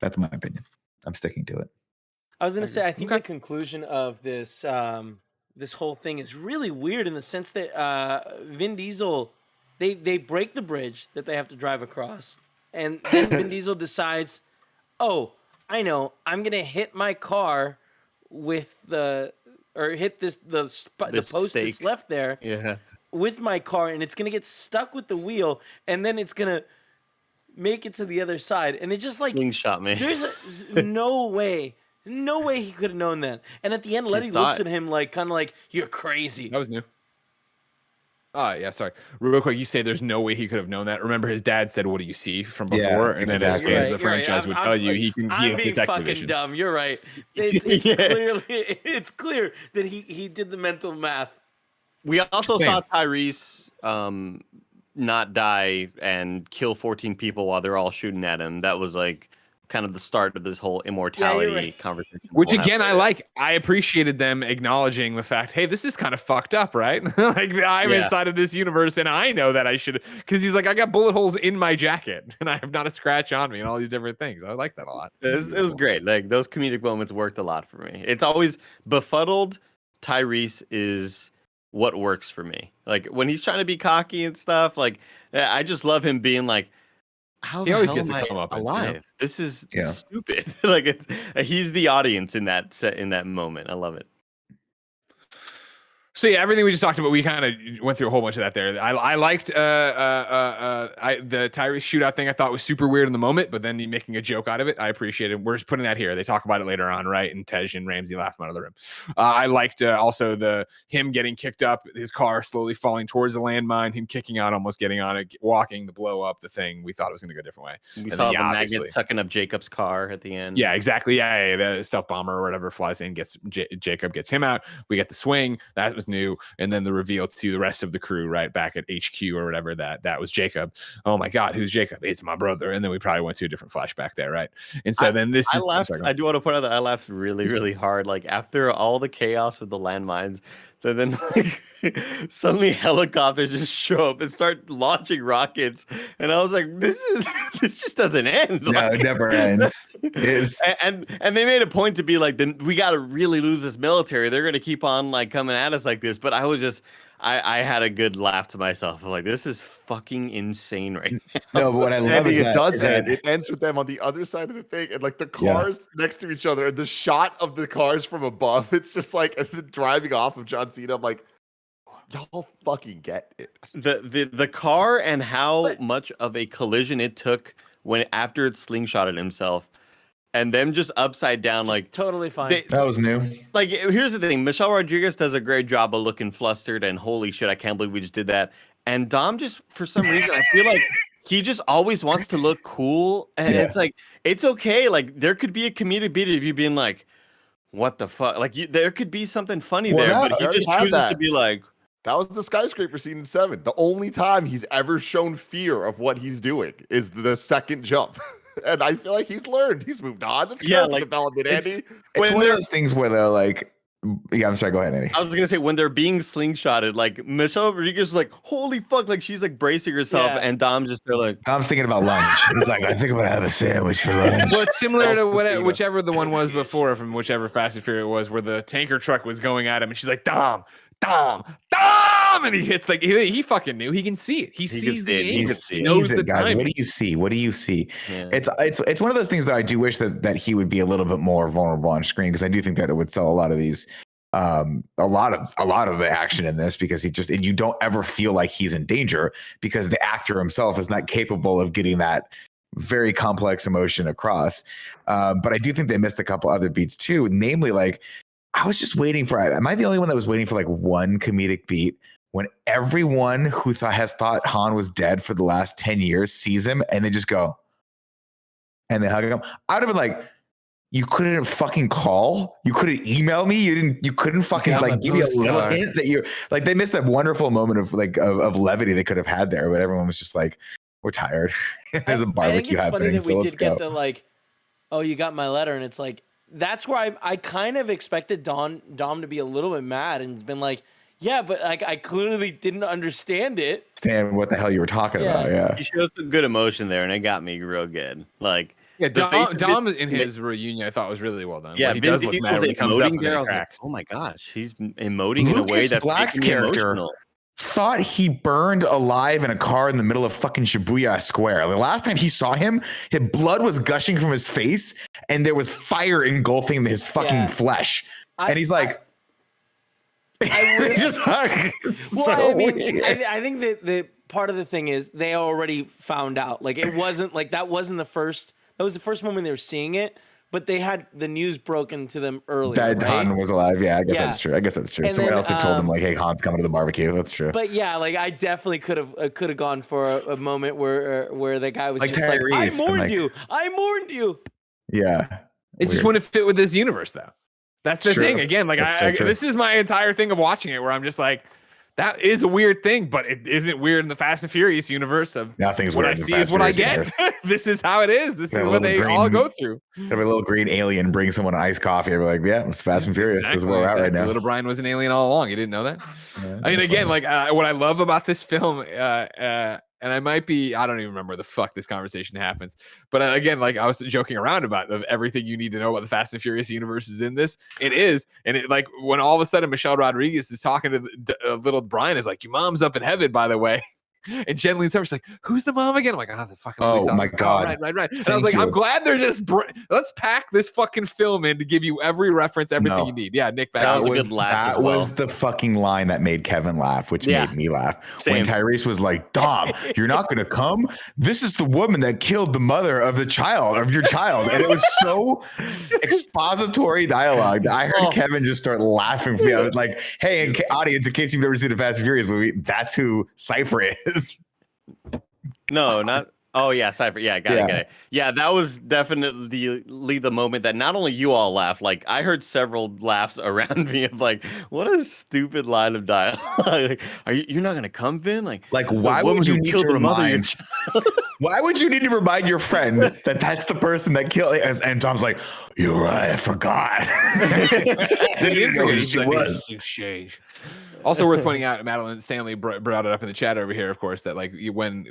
That's my opinion. I'm sticking to it. I was gonna say, I think Okay. the conclusion of this this whole thing is really weird in the sense that Vin Diesel, they break the bridge that they have to drive across, and then Vin Diesel decides, oh, I know, I'm gonna hit my car with hit the post This that's stake. left there, Yeah. with my car and it's gonna get stuck with the wheel and then it's gonna make it to the other side. And it just like Slingshot me. there's no way he could have known that. And at the end, Letty saw looks it. at him like kind of like, you're crazy. That was new. Yeah, sorry. Real quick, you say there's no way he could have known that. Remember, his dad said, "What do you see?" from before, Yeah, and then exactly. as fans You're of the right, you're franchise right. would I'm tell you like- he I'm has being detective fucking vision. dumb. You're right. It's Yeah. clearly it's clear that he did the mental math. We also Same. saw Tyrese not die and kill 14 people while they're all shooting at him. That was like kind of the start of this whole immortality right. conversation. Which we'll have again, I later. like. I appreciated them acknowledging the fact, hey, this is kind of fucked up, right? Like I'm Yeah. inside of this universe, and I know that I should, because he's like, I got bullet holes in my jacket, and I have not a scratch on me, and all these different things. I like that a lot. It was great. Like those comedic moments worked a lot for me. It's always befuddled. Tyrese is what works for me. Like when he's trying to be cocky and stuff. Like I just love him being like, "How He the always hell gets am to I come up, alive? This is Yeah. stupid." Like he's the audience in that set in that moment. I love it. So yeah, everything we just talked about, we kind of went through a whole bunch of that there. I liked the Tyrese shootout thing. I thought was super weird in the moment, but then you making a joke out of it, I appreciated. We're just putting that here. They talk about it later on, right? And Tej and Ramsey laugh him out of the room. I liked also him getting kicked up, his car slowly falling towards the landmine, him kicking out, almost getting on it, walking, the blow up, the thing. We thought it was going to go a different way. We And saw then, the yeah, magnet obviously. sucking up Jacob's car at the end. Yeah, exactly. Yeah, the stealth bomber or whatever flies in, gets Jacob, gets him out. We get the swing. That was new. And then the reveal to the rest of the crew, right back at HQ or whatever, that was Jacob. Oh my God, who's Jacob? It's my brother. And then we probably went to a different flashback there, right? And so then this I is. laughed. Sorry, go I do want to point out that I laughed really, really hard. Like after all the chaos with the landmines, so then like suddenly helicopters just show up and start launching rockets, and I was like, "This just doesn't end." No, Like, it never ends. It's and they made a point to be like, "Then we got to really lose this military. They're going to keep on like coming at us like this." But I was just. I had a good laugh to myself. I'm like, this is fucking insane right now. no, but what I love Andy, is it that, does is that end. It ends with them on the other side of the thing, and like the Yeah. cars next to each other, and the shot of the cars from above. It's just like the driving off of John Cena. I'm like, y'all fucking get it. The car and how But- much of a collision it took when after it slingshotted himself, and them just upside down like. Totally fine. They, that was new. Like, here's the thing. Michelle Rodriguez does a great job of looking flustered and holy shit, I can't believe we just did that. And Dom just, for some reason, I feel like he just always wants to look cool. And Yeah. it's like, it's okay. Like, there could be a comedic beat of you being like, what the fuck? Like, there could be something funny Well, there, that- but he I already just had chooses to that. be like, That was the skyscraper scene in 7. The only time he's ever shown fear of what he's doing is the second jump. And I feel like he's learned. He's moved on. That's Yeah, character like, development, It's, Andy. it's When one of they're- those things where they're like, yeah, I'm sorry, go ahead, Andy. I was going to say, when they're being slingshotted, like, Michelle Rodriguez is like, holy fuck, like, she's like bracing herself, Yeah. and Dom's just there like, Tom's thinking about lunch. He's like, I think I'm gonna have a sandwich for lunch. Well, it's similar to Christina. whichever the one was before, from whichever Fast and Furious it was, where the tanker truck was going at him, and she's like, Dom, and he hits like he fucking knew. He can see it. He can sees see the it. He He angle. can see He it. knows sees the it, guys. timing. What do you see? What do you see? yeah. It's one of those things that I do wish that he would be a little bit more vulnerable on screen, because I do think that it would sell a lot of these a lot of the action in this, because and you don't ever feel like he's in danger because the actor himself is not capable of getting that very complex emotion across. But I do think they missed a couple other beats too, namely like I was just waiting for. Am I the only one that was waiting for like one comedic beat when everyone who has thought Han was dead for the last 10 years sees him and they just go and they hug him? I'd have been like, you couldn't fucking call, you couldn't email me, you couldn't fucking got my like give me a little postcard. hint that you like. They missed that wonderful moment of like of levity they could have had there, but everyone was just like, we're tired. There's a I think barbecue it's funny happening, that so we let's did go. get the like, oh, you got my letter, and it's like that's where I kind of expected Dom to be a little bit mad and been like, yeah, but like I clearly didn't understand it. Understand what the hell you were talking Yeah. about? Yeah. He showed some good emotion there, and it got me real good. Like, Yeah, the face of Dom Vin- in his reunion, I thought was really well done. yeah, Where he Vin does look Diesel's mad when he comes up emoting and there. I then was like, cracks. oh my gosh, he's emoting in a way Lucas that's Black's making me character emotional. thought he burned alive in a car in the middle of fucking Shibuya Square. The last time he saw him, his blood was gushing from his face and there was fire engulfing his fucking Yeah. flesh. And he's like, I would Just hug. It's well, so I mean, weird. I think that the part of the thing is they already found out. Like it wasn't like that wasn't the first. That was the first moment they were seeing it, but they had the news broken to them earlier. That right? Han was alive. Yeah, I guess Yeah. that's true. And Someone then, else had told them like, "Hey, Han's coming to the barbecue." That's true. But yeah, like I definitely could have gone for a moment where the guy was Like just like, "I Tyrese, mourned like- you, I mourned you." Yeah, It just weird. wouldn't fit with this universe, though. That's the True. thing. Again, like That's so true. this is my entire thing of watching it, where I'm just like, that is a weird thing, but it isn't weird in the Fast and Furious universe. Of Nothing's what weird I in the see Fast is what I and get. Furious This is how it is. This Yeah, is a what little they all green- go through. Have a little green alien bring someone iced coffee, and we're like, "Yeah, it's Fast and Furious. This is where we're at right now." Little Brian was an alien all along. You didn't know that? Yeah, I mean, that's again, funny. like what I love about this film, and I might be, I don't even remember the fuck this conversation happens, but again, like I was joking around about everything you need to know about the Fast and Furious universe is in this. It is, and it like when all of a sudden Michelle Rodriguez is talking to little Brian, is like, "Your mom's up in heaven, by the way." And Jen leans over, she's like, "Who's the mom again?" I'm like, "Oh, the fucking police Oh, my officer." God. Right. And I was Thank like, you. I'm glad they're just let's pack this fucking film in to give you every reference, everything No. you need. Yeah, Nick, back That to was you. a good laugh as That was well. the fucking line that made Kevin laugh, which Yeah. made me laugh. Same. When Tyrese was like, "Dom, you're not going to come? This is the woman that killed the mother of your child. And it was so expository dialogue. I heard Kevin just start laughing. I was like, "Hey, audience, in case you've never seen a Fast and Furious movie, that's who Cypher is." No, not. Oh yeah, Cypher. Yeah, got it. Yeah, that was definitely the moment that not only you all laughed. Like I heard several laughs around me of like, what a stupid line of dialogue. Like, you're not gonna come, Vin? Like the why woman would you who need killed to the mother of your remind? child? Why would you need to remind your friend that that's the person that killed? And Tom's like, "You're right, I forgot." I didn't know who He's she like, was. Also worth pointing out, Madeline Stanley brought it up in the chat over here, of course, that like when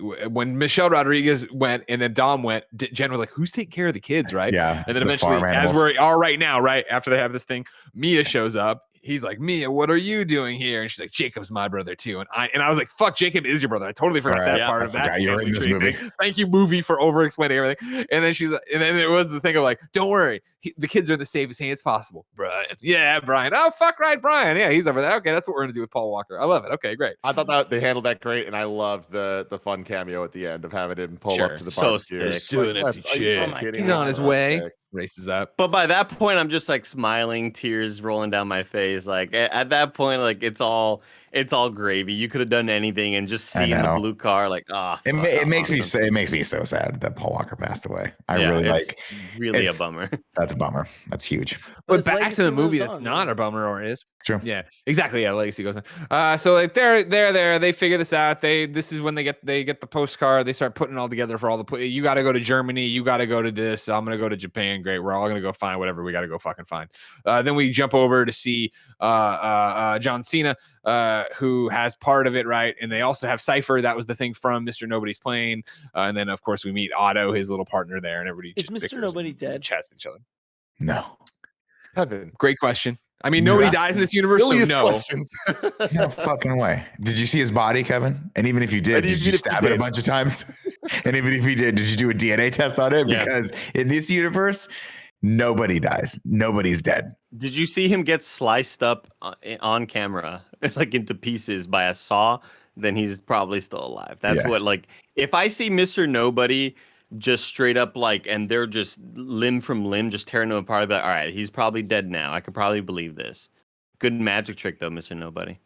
Michelle Rodriguez went and then Dom went, Jen was like, "Who's taking care of the kids?" Right? Yeah. And then the eventually, farm as animals. we're all right now, right after they have this thing, Mia shows up. He's like, "Mia, what are you doing here?" And she's like, "Jacob's my brother too." And I was like, "Fuck, Jacob is your brother." I totally forgot Right. that Yeah, part I of that. forgot you were in family this tree movie. thing. Thank you, movie, for over explaining everything. And then and then it was the thing of like, "Don't worry, the kids are in the safest hands possible." Brian, yeah, Brian. Oh fuck, right, Brian. Yeah, he's over there. Okay, that's what we're gonna do with Paul Walker. I love it. Okay, great. I thought that they handled that great, and I loved the fun cameo at the end of having him pull Sure. up to the So barbecue. sick. Doing Like, empty are you shit. kidding He's me? on his Oh, way. sick. Races up. But by that point, I'm just like smiling, tears rolling down my face. Like at that point, like it's all gravy. You could have done anything, and just I seeing the know. blue car, like It makes me so sad that Paul Walker passed away. I really it's like. really a it's- bummer. That's a bummer. That's huge. But his back to legacy the movie, lives that's on, not man. a bummer, or is. True. Yeah, exactly. Yeah, legacy goes on. So like they're there. They figure this out. This is when they get the postcard. They start putting it all together for all the. You got to go to Germany. You got to go to this. I'm gonna go to Japan. Great. We're all gonna go find whatever we got to go fucking find. Then we jump over to see John Cena, who has part of it, right? And they also have Cypher. That was the thing from Mr. Nobody's Plane. And then of course we meet Otto, his little partner there, and everybody. Is just Mr. bickers Nobody and dead? chats each other. No. Heaven. Great question. I mean, You're nobody asking dies in this universe, so Silliest no. questions. No fucking way. Did you see his body, Kevin? And even if you did, And did even you if you stab it a did. bunch of times? And even if you did you do a DNA test on it? Yeah. Because in this universe, nobody dies. Nobody's dead. Did you see him get sliced up on camera, like into pieces by a saw? Then he's probably still alive. That's Yeah. what, like, if I see Mr. Nobody just straight up, like, and they're just limb from limb, just tearing him apart, I'd be like, all right, he's probably dead now. I could probably believe this. Good magic trick, though, Mr. Nobody.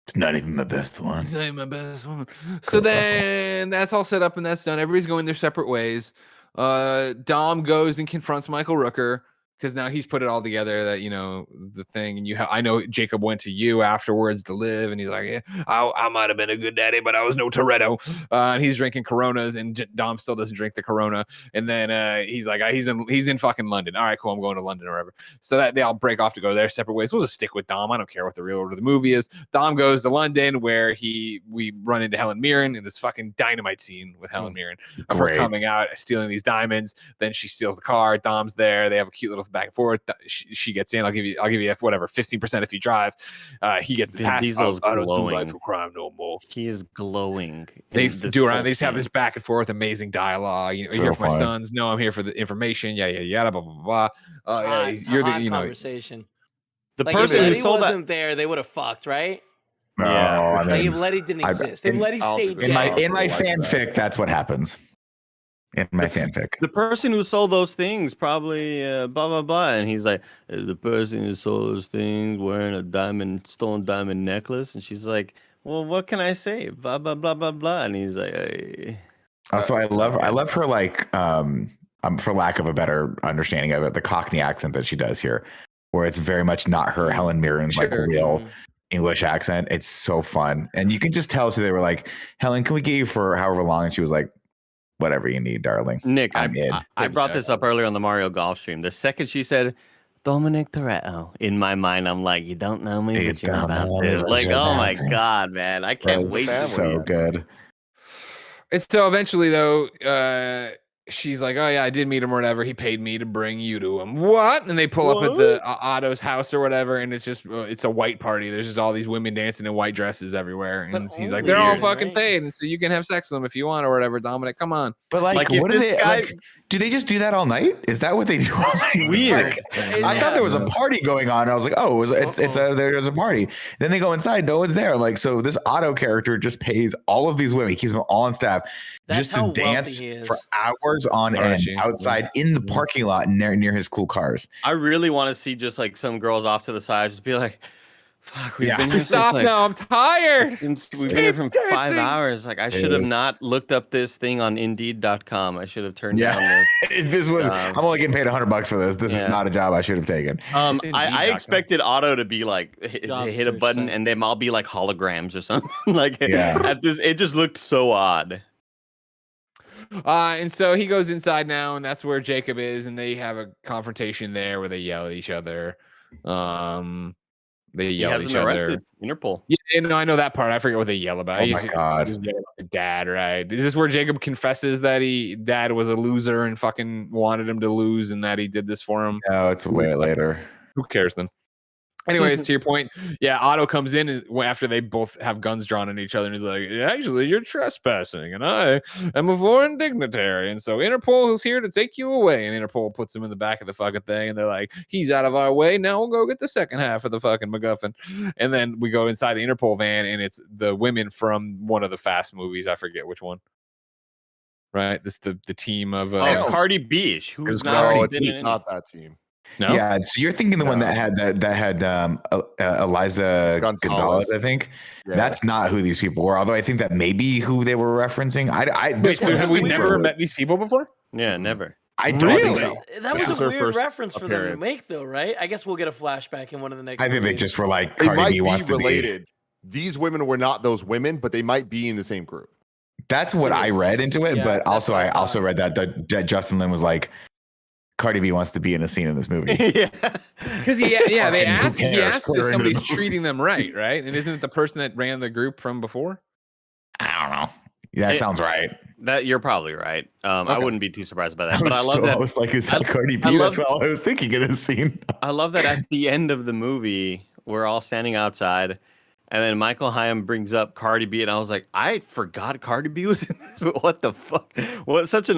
It's not even my best one. It's not my best one. So then that's all set up and that's done. Everybody's going their separate ways. Dom goes and confronts Michael Rooker because now he's put it all together that, you know, the thing. And I know Jacob went to you afterwards to live, and he's like, yeah, I might have been a good daddy, but I was no Toretto. And he's drinking Coronas, and Dom still doesn't drink the Corona. And then he's like, he's in fucking London. All right, cool, I'm going to London or whatever. So that they all break off to go their separate ways. We'll just stick with Dom. I don't care what the real order of the movie is. Dom goes to London, where we run into Helen Mirren in this fucking dynamite scene with Helen Mirren of her Great. coming out, stealing these diamonds. Then she steals the car. Dom's there. They have a cute little back and forth. She gets in. I'll give you whatever 15% if you drive. He gets the Vin pass. Diesel's I don't do glowing. life of crime no more. He is glowing. They in this do around. whole They just have scene. this back and forth, amazing dialogue. You know, So you're here for my fun. sons. No, I'm here for the information. Yeah, blah blah blah. Hot, Yeah, you're the hot you know. conversation. The Like if person who Letty sold that. wasn't there, they would have fucked, right? No, Yeah. I Like mean, if Letty didn't I- exist, if in- Letty I'll stayed do in my Yeah. dead, in my Like that. fanfic, that's what happens. In my fanfic. The person who sold those things probably blah blah blah, and he's like, "Is the person who sold those things wearing a stolen diamond necklace?" And she's like, "Well, what can I say? Blah blah blah blah blah." And he's like, "Hey." Also, I That's so love her like for lack of a better understanding of it, the Cockney accent that she does here, where it's very much not her Helen Mirren's like Sure. real Mhm. English accent. It's so fun, and you can just tell. So they were like, "Helen, can we get you for however long?" And she was like, "Whatever you need, darling." Nick, I'm in. I brought this up earlier on the Mario Golf stream. The second she said Dominic Toretto, in my mind, I'm like, you don't know me, You but you're don't about know me, to. but Like, you're oh about my to. god, man, I That can't was wait to family. see so it. good. It's so eventually though, she's like, "Oh yeah, I did meet him or whatever. He paid me to bring you to him." What? And they pull up at the Otto's house or whatever, and it's just it's a white party. There's just all these women dancing in white dresses everywhere, But and he's like, only "They're all Weird. fucking right? paid, and so you can have sex with them if you want or whatever." Dominic, come on. But like, if what do this they guy- like? Do they just do that all night? Is that what they do? All night? Weird. Like, I thought there was a party going on. I was like, oh, it's there's a party. Then they go inside, no one's there. I'm like, so this Otto character just pays all of these women, he keeps them all on staff, That's just how to wealthy dance he is. for hours on end Garnishing. outside in the parking lot near his cool cars. I really want to see just like some girls off to the side, just be like, "Fuck, we've Yeah. been here Stop since like now. I'm tired. we've been here from 5 dancing. hours. Like, I should have is. not looked up this thing on Indeed.com. I should have turned Yeah. down this." This was I'm only getting paid $100 for this. This is Yeah. not a job I should have taken. It's I Indeed.com. expected Otto to be like hit Job a search button site. and them all be like holograms or something. Like, Yeah. at this, it just looked so odd. And so he goes inside now, and that's where Jacob is, and they have a confrontation there where they yell at each other. They He yell at has each him other. arrested. Interpol. Yeah, no, I know that part. I forget what they yell about. Oh He my just- God. just yell about the dad, right? Is this where Jacob confesses that dad was a loser and fucking wanted him to lose, and that he did this for him? No, it's way later. Who cares then? Anyways, to your point, yeah, Otto comes in after they both have guns drawn at each other, and he's like, "Actually, you're trespassing, and I am a foreign dignitary, and so Interpol is here to take you away." And Interpol puts him in the back of the fucking thing, and they're like, "He's out of our way. Now we'll go get the second half of the fucking MacGuffin." And then we go inside the Interpol van, and it's the women from one of the Fast movies. I forget which one. Right, this the team of Oh, Cardi B, who's It's not No, already it's been in any. not that team. no. Yeah, so you're thinking the one that had Eliza Gonzalez, I think. Yeah. That's not who these people were. Although I think that may be who they were referencing. Wait, This so one have has we to be never for- met these people before? Yeah, never. I don't think Really? so. That was This is a her weird first reference for them to appearance. make, though, right? I guess we'll get a flashback in one of the next. I think they movies. just were like They Cardi might B be wants to be. related. These women were not those women, but they might be in the same group. That's what I read into it, Yeah, but that's also what I I also thought. read that Justin Lin was like, Cardi B wants to be in a scene in this movie. Yeah. Because they Fucking who asked he cares? asked Put if her into the somebody's movie. treating them right, right? And isn't it the person that ran the group from before? I don't know. Yeah, that It- sounds right. That you're probably right. I Okay. wouldn't be too surprised by I that. But I love still, that. I was like, is that I- Cardi I B? love- That's all I was thinking in this scene. I love that at the end of the movie, we're all standing outside, and then Michael Hyam brings up Cardi B, and I was like, I forgot Cardi B was in this. But what the fuck? Well, it's such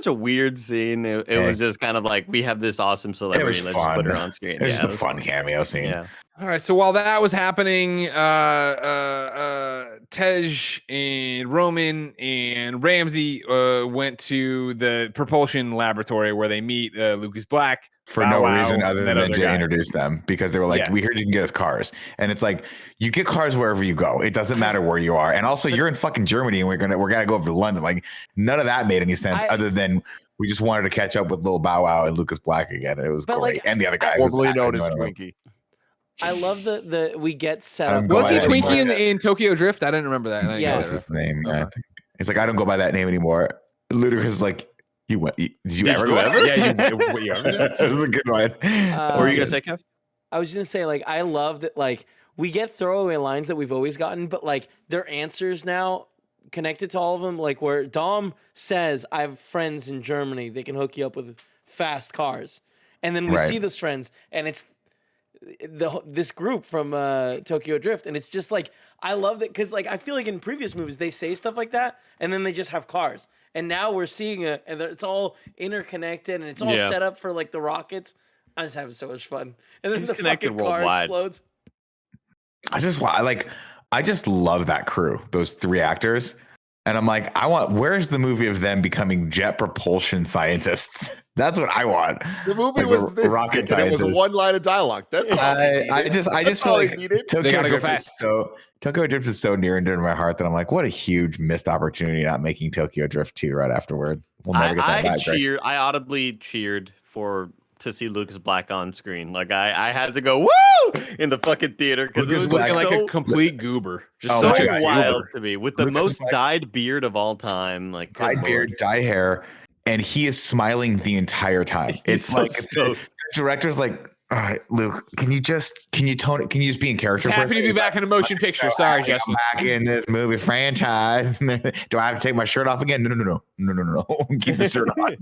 a weird scene. It was just kind of like, we have this awesome celebrity. Let's just put her on screen. It was Yeah, just a fun cameo scene. Yeah. All right. So while that was happening, Tej and Roman and Ramsey went to the propulsion laboratory where they meet Lucas Black For Bow no Wow, reason and other that than other to guy. introduce them, because they were like, Yeah. we heard you can get us cars. And it's like, you get cars wherever you go. It doesn't matter where you are. And also you're in fucking Germany and we're gonna go over to London. Like, none of that made any sense other than we just wanted to catch up with Lil Bow Wow and Lucas Black again. And it was But, great. like, And the other guy was Formerly known as acting Twinkie. I love the we get set I up. don't go Was he by that Twinkie anymore. in Tokyo Drift? I didn't remember that. And I Yeah. That got was it. his name. Yeah, I Uh-huh. think. It's like, I don't go by that name anymore. Ludacris is like, did you ever go? Yeah, you ever did? That was a good one. What were you gonna say, Kev? I was gonna say, like, I love that, like, we get throwaway lines that we've always gotten, but like their answers now connected to all of them. Like where Dom says, "I have friends in Germany; they can hook you up with fast cars," and then we Right. see those friends, and it's this group from Tokyo Drift, and it's just like I love that because like I feel like in previous movies they say stuff like that, and then they just have cars, and now we're seeing it, and it's all interconnected, and it's all Yeah. set up for like the rockets. I'm just having so much fun. And then He's the connected fucking car worldwide. explodes. I just love that crew, those 3 actors. And I'm like, where's the movie of them becoming jet propulsion scientists? That's what I want. The movie Like, was this, rocket and it was scientists. one line of dialogue. That's all they needed. I just That's feel all they like needed. They Tokyo gotta go Drift is Tokyo Drift is so near and dear to my heart that I'm like, what a huge missed opportunity not making Tokyo Drift 2 right afterward. We'll never get that back. Greg. I audibly cheered to see Lucas Black on screen. Like I had to go woo in the fucking theater because it Lucas was Black- Looking like so, a complete goober. Just Oh so my God, wild to me with the Lucas most Black- dyed beard of all time. Like good Dyed lord. beard, dye hair, and he is smiling the entire time. He's It's so like the stoked. director's like, all right, Luke, can you tone it? Can you just be in character? Happy to be He's back in a motion picture. so Sorry, happy I'm Justin. back in this movie franchise. Do I have to take my shirt off again? No. Keep the shirt on.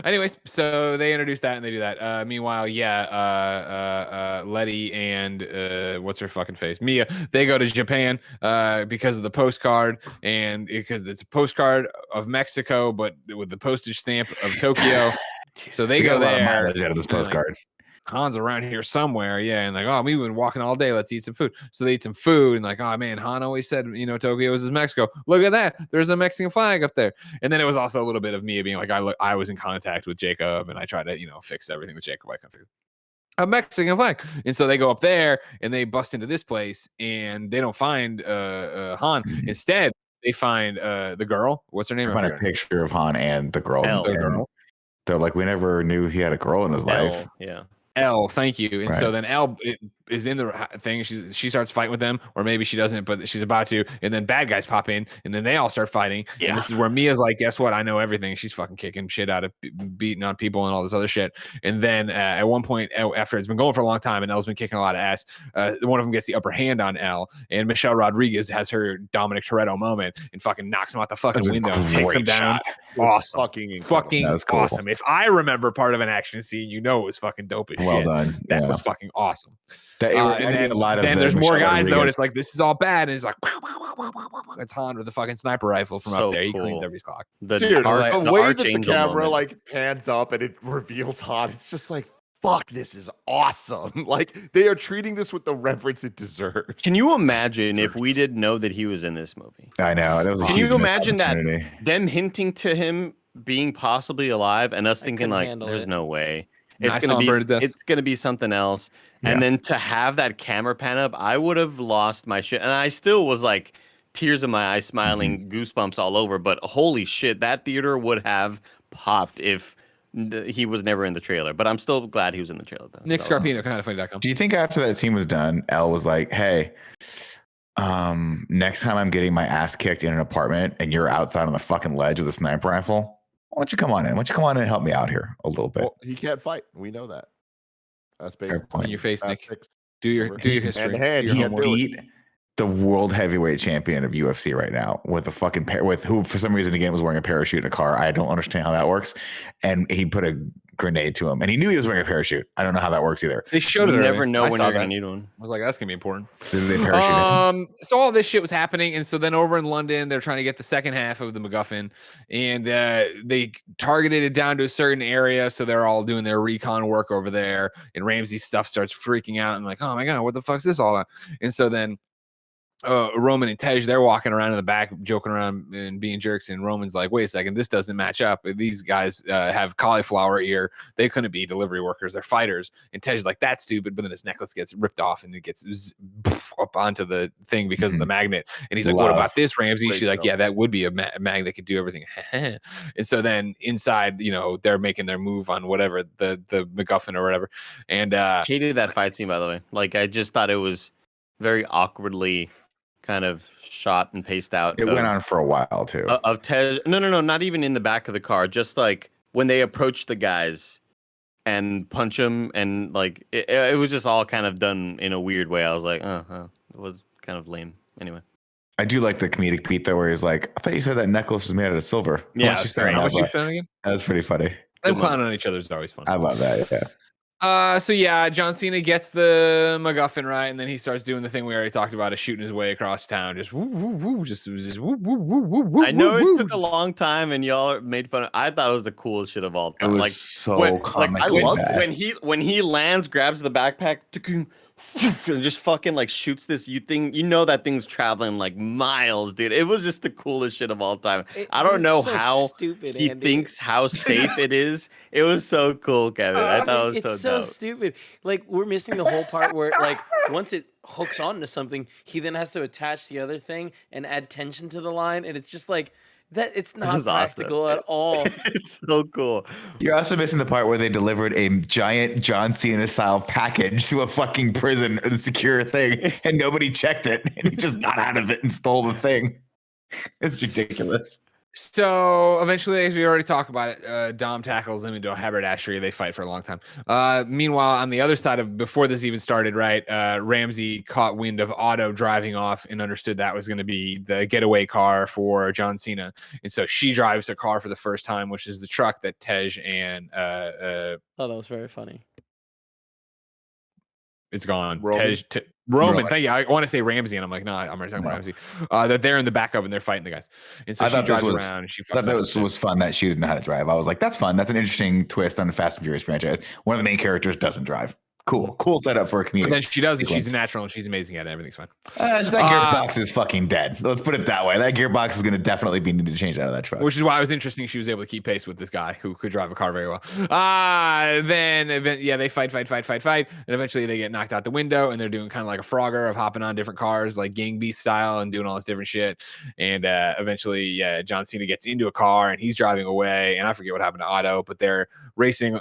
Anyways, so they introduce that and they do that. Meanwhile, Letty and what's her fucking face? Mia, they go to Japan because of the postcard and because it's a postcard of Mexico, but with the postage stamp of Tokyo. So they go got a lot of there. mileage out of this and, like, postcard. Han's around here somewhere, yeah, and like, oh, we've been walking all day. Let's eat some food. So they eat some food, and like, oh man, Han always said, Tokyo is Mexico. Look at that, there's a Mexican flag up there. And then it was also a little bit of me being like, I was in contact with Jacob, and I tried to, fix everything with Jacob. I couldn't fix a Mexican flag, and so they go up there and they bust into this place, and they don't find Han. Instead, they find the girl. What's her name? I find a picture of Han and the girl. Elle. And they're like, we never knew he had a girl in his life. Yeah. Elle, thank you. And so Right. then Elle is in the thing. She starts fighting with them, or maybe she doesn't, but she's about to. And then bad guys pop in, and then they all start fighting. Yeah. And this is where Mia's like, guess what? I know everything. She's fucking kicking shit out of beating on people and all this other shit. And then at one point, after it's been going for a long time, and Elle's been kicking a lot of ass, one of them gets the upper hand on Elle, and Michelle Rodriguez has her Dominic Toretto moment and fucking knocks him out the fucking That's a window, and takes him great down. shot. Awesome. Fucking incredible. Fucking That was cool. awesome. If I remember part of an action scene, it was fucking dope as Well shit. done. That Yeah. was fucking awesome. That, it And reminded me then, a lot of then the there's more Michelle guys though, and Rodriguez. it's like this is all bad, and it's like it's Han with the fucking sniper rifle from So up there. He cleans cool. everybody's clock. The Dude, arch- the the way that the Archangel camera moment. like pans up and it reveals Han, it's just like, fuck, this is awesome. Like they are treating this with the reverence it deserves. Can you imagine if we didn't know that he was in this movie? I know. That was a Can huge you missed imagine that? opportunity. Them hinting to him being possibly alive, and us thinking couldn't like, handle "There's it. no way." I saw him burn to death. It's gonna be something else. And Yeah. then to have that camera pan up, I would have lost my shit. And I still was like tears in my eyes, smiling, goosebumps all over. But holy shit, that theater would have popped if he was never in the trailer. But I'm still glad he was in the trailer though. Nick So, Scarpino, kind of funny.com. Do you think after that scene was done, Elle was like, hey, next time I'm getting my ass kicked in an apartment and you're outside on the fucking ledge with a sniper rifle, why don't you come on in? Why don't you come on in and help me out here a little bit? Well, he can't fight. We know that. That's Fair basically point. In your face, fast Nick. fixed. Do your history. Hand to hand, Do your he homework. can't do it. Beat the world heavyweight champion of UFC right now with a fucking with who for some reason again was wearing a parachute in a car. I don't understand how that works. And he put a grenade to him, and he knew he was wearing a parachute. I don't know how that works either. They showed it. You never earlier. know I when saw you're that. gonna need one. I was like, that's gonna be important. Did they parachute him? So all this shit was happening, and so then over in London, they're trying to get the second half of the MacGuffin, and they targeted it down to a certain area, so they're all doing their recon work over there. And Ramsey's stuff starts freaking out, and like, oh my god, what the fuck's this all about? And so then Roman and Tej, they're walking around in the back, joking around and being jerks. And Roman's like, wait a second, this doesn't match up. These guys have cauliflower ear. They couldn't be delivery workers. They're fighters. And Tej's like, that's stupid. But then his necklace gets ripped off and it gets up onto the thing because of the magnet. And he's like, what about this, Ramsey? Great She's like, job. yeah, that would be a magnet that could do everything. And so then inside, they're making their move on whatever, the MacGuffin or whatever. And Hated that fight scene, by the way. Like I just thought it was very awkwardly kind of shot and paced out. It went on for a while too. Of Tej. No, not even in the back of the car. Just like when they approach the guys and punch them, and like it was just all kind of done in a weird way. I was like, it was kind of lame. Anyway, I do like the comedic beat though, where he's like, I thought you said that necklace was made out of silver. How Yeah, much you that's spend great. on how that, much you bud? spend again? That was pretty funny. Them Good one. clowning on each other is always fun. I love that. Yeah. So yeah, John Cena gets the MacGuffin right, and then he starts doing the thing we already talked about, is shooting his way across town, just woo woo woo, just woo woo woo woo woo. I know woo, it woo, took a just- long time, and y'all made fun of. I thought it was the coolest shit of all It time. was Like so I comically loved it. bad. when he lands, grabs the backpack, and just fucking like shoots this you know that thing's traveling like miles, dude. It was just the coolest shit of all time. I don't It's know so how stupid, he Andy. thinks how safe it is. It was so cool, Kevin. I thought it was It's so so dope. stupid. Like we're missing the whole part where like once it hooks onto something, he then has to attach the other thing and add tension to the line, and it's just like that. It's not was awesome. practical at all. It's so cool. You're also missing the part where they delivered a giant John Cena style package to a fucking prison, a secure thing, and nobody checked it, and he just got out of it and stole the thing. It's ridiculous. So eventually, as we already talked about it, Dom tackles him into a haberdashery. They fight for a long time. Meanwhile, on the other side of, before this even started, right, Ramsey caught wind of Otto driving off and understood that was going to be the getaway car for John Cena, and so she drives her car for the first time, which is the truck that Tej and Oh, that was very funny. it's gone. Roman? Roman, thank you. I want to say Ramsey, and I'm like, no, I'm already talking about Ramsey. That they're in the back of and they're fighting the guys. And so I she thought this drives was- around and she I thought fucks that up. was fun that she didn't know how to drive. I was like, that's fun. That's an interesting twist on the Fast and Furious franchise. One of the main characters doesn't drive. Cool setup for a comedic. But then she does, and she's sequence. a natural, and she's amazing at it. Everything's fine. That gearbox is fucking dead. Let's put it that way. That gearbox is going to definitely be needed to change out of that truck. Which is why it was interesting she was able to keep pace with this guy who could drive a car very well. They fight, and eventually they get knocked out the window, and they're doing kind of like a Frogger of hopping on different cars, like Gang Beast style, and doing all this different shit. And eventually, John Cena gets into a car, and he's driving away, and I forget what happened to Otto, but they're racing,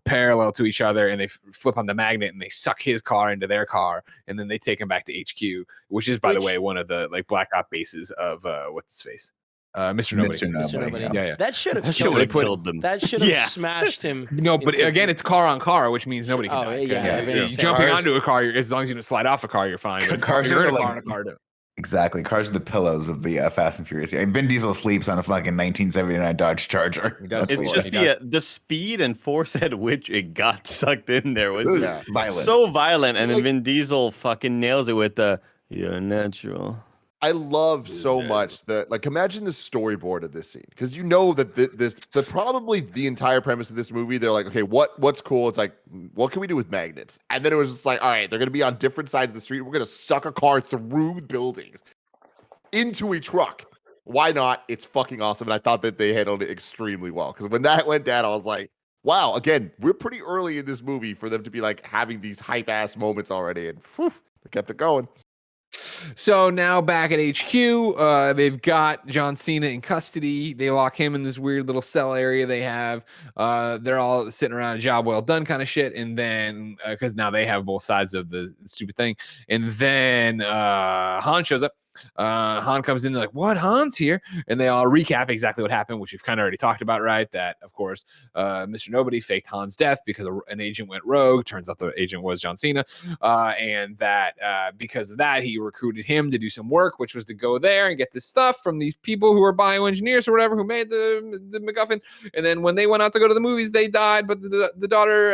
parallel to each other, and they flip on the magnet, and they suck his car into their car, and then they take him back to HQ, which is, by the way, one of the like Black Ops bases of what's his face, Mr. Nobody. Mr. Nobody. Yeah. That should have That killed should have him. killed them. That should have smashed him. No, but into- again, it's car on car, which means nobody can Oh, die. yeah, yeah, yeah. Jumping Cars- onto a car, as long as you don't slide off a car, you're fine. But Cars you're are in a like- car on a car too. Exactly. Cars are the pillows of the Fast and Furious. And Vin Diesel sleeps on a fucking 1979 Dodge Charger. He does. That's It's what just he does. the speed and force at which it got sucked in there was It was just violent. so violent, and then Like- Vin Diesel fucking nails it with the "you're natural." I love so much that, like, imagine the storyboard of this scene, because you know that the probably the entire premise of this movie. They're like, okay, what's cool? It's like, what can we do with magnets? And then it was just like, all right, they're gonna be on different sides of the street. We're gonna suck a car through buildings into a truck. Why not? It's fucking awesome, and I thought that they handled it extremely well. Because when that went down, I was like, wow. Again, we're pretty early in this movie for them to be like having these hype ass moments already, and whew, they kept it going. So now back at HQ, they've got John Cena in custody. They lock him in this weird little cell area they have. They're all sitting around a job well done kind of shit. And then, because now they have both sides of the stupid thing. And then Han shows up. Han comes in, they're like, what? Han's here. And they all recap exactly what happened, which we've kind of already talked about, right? That, of course, Mr. Nobody faked Han's death because an agent went rogue. Turns out the agent was John Cena. And that because of that, he recruited him to do some work, which was to go there and get this stuff from these people who were bioengineers or whatever who made the MacGuffin. And then when they went out to go to the movies, they died, but the daughter,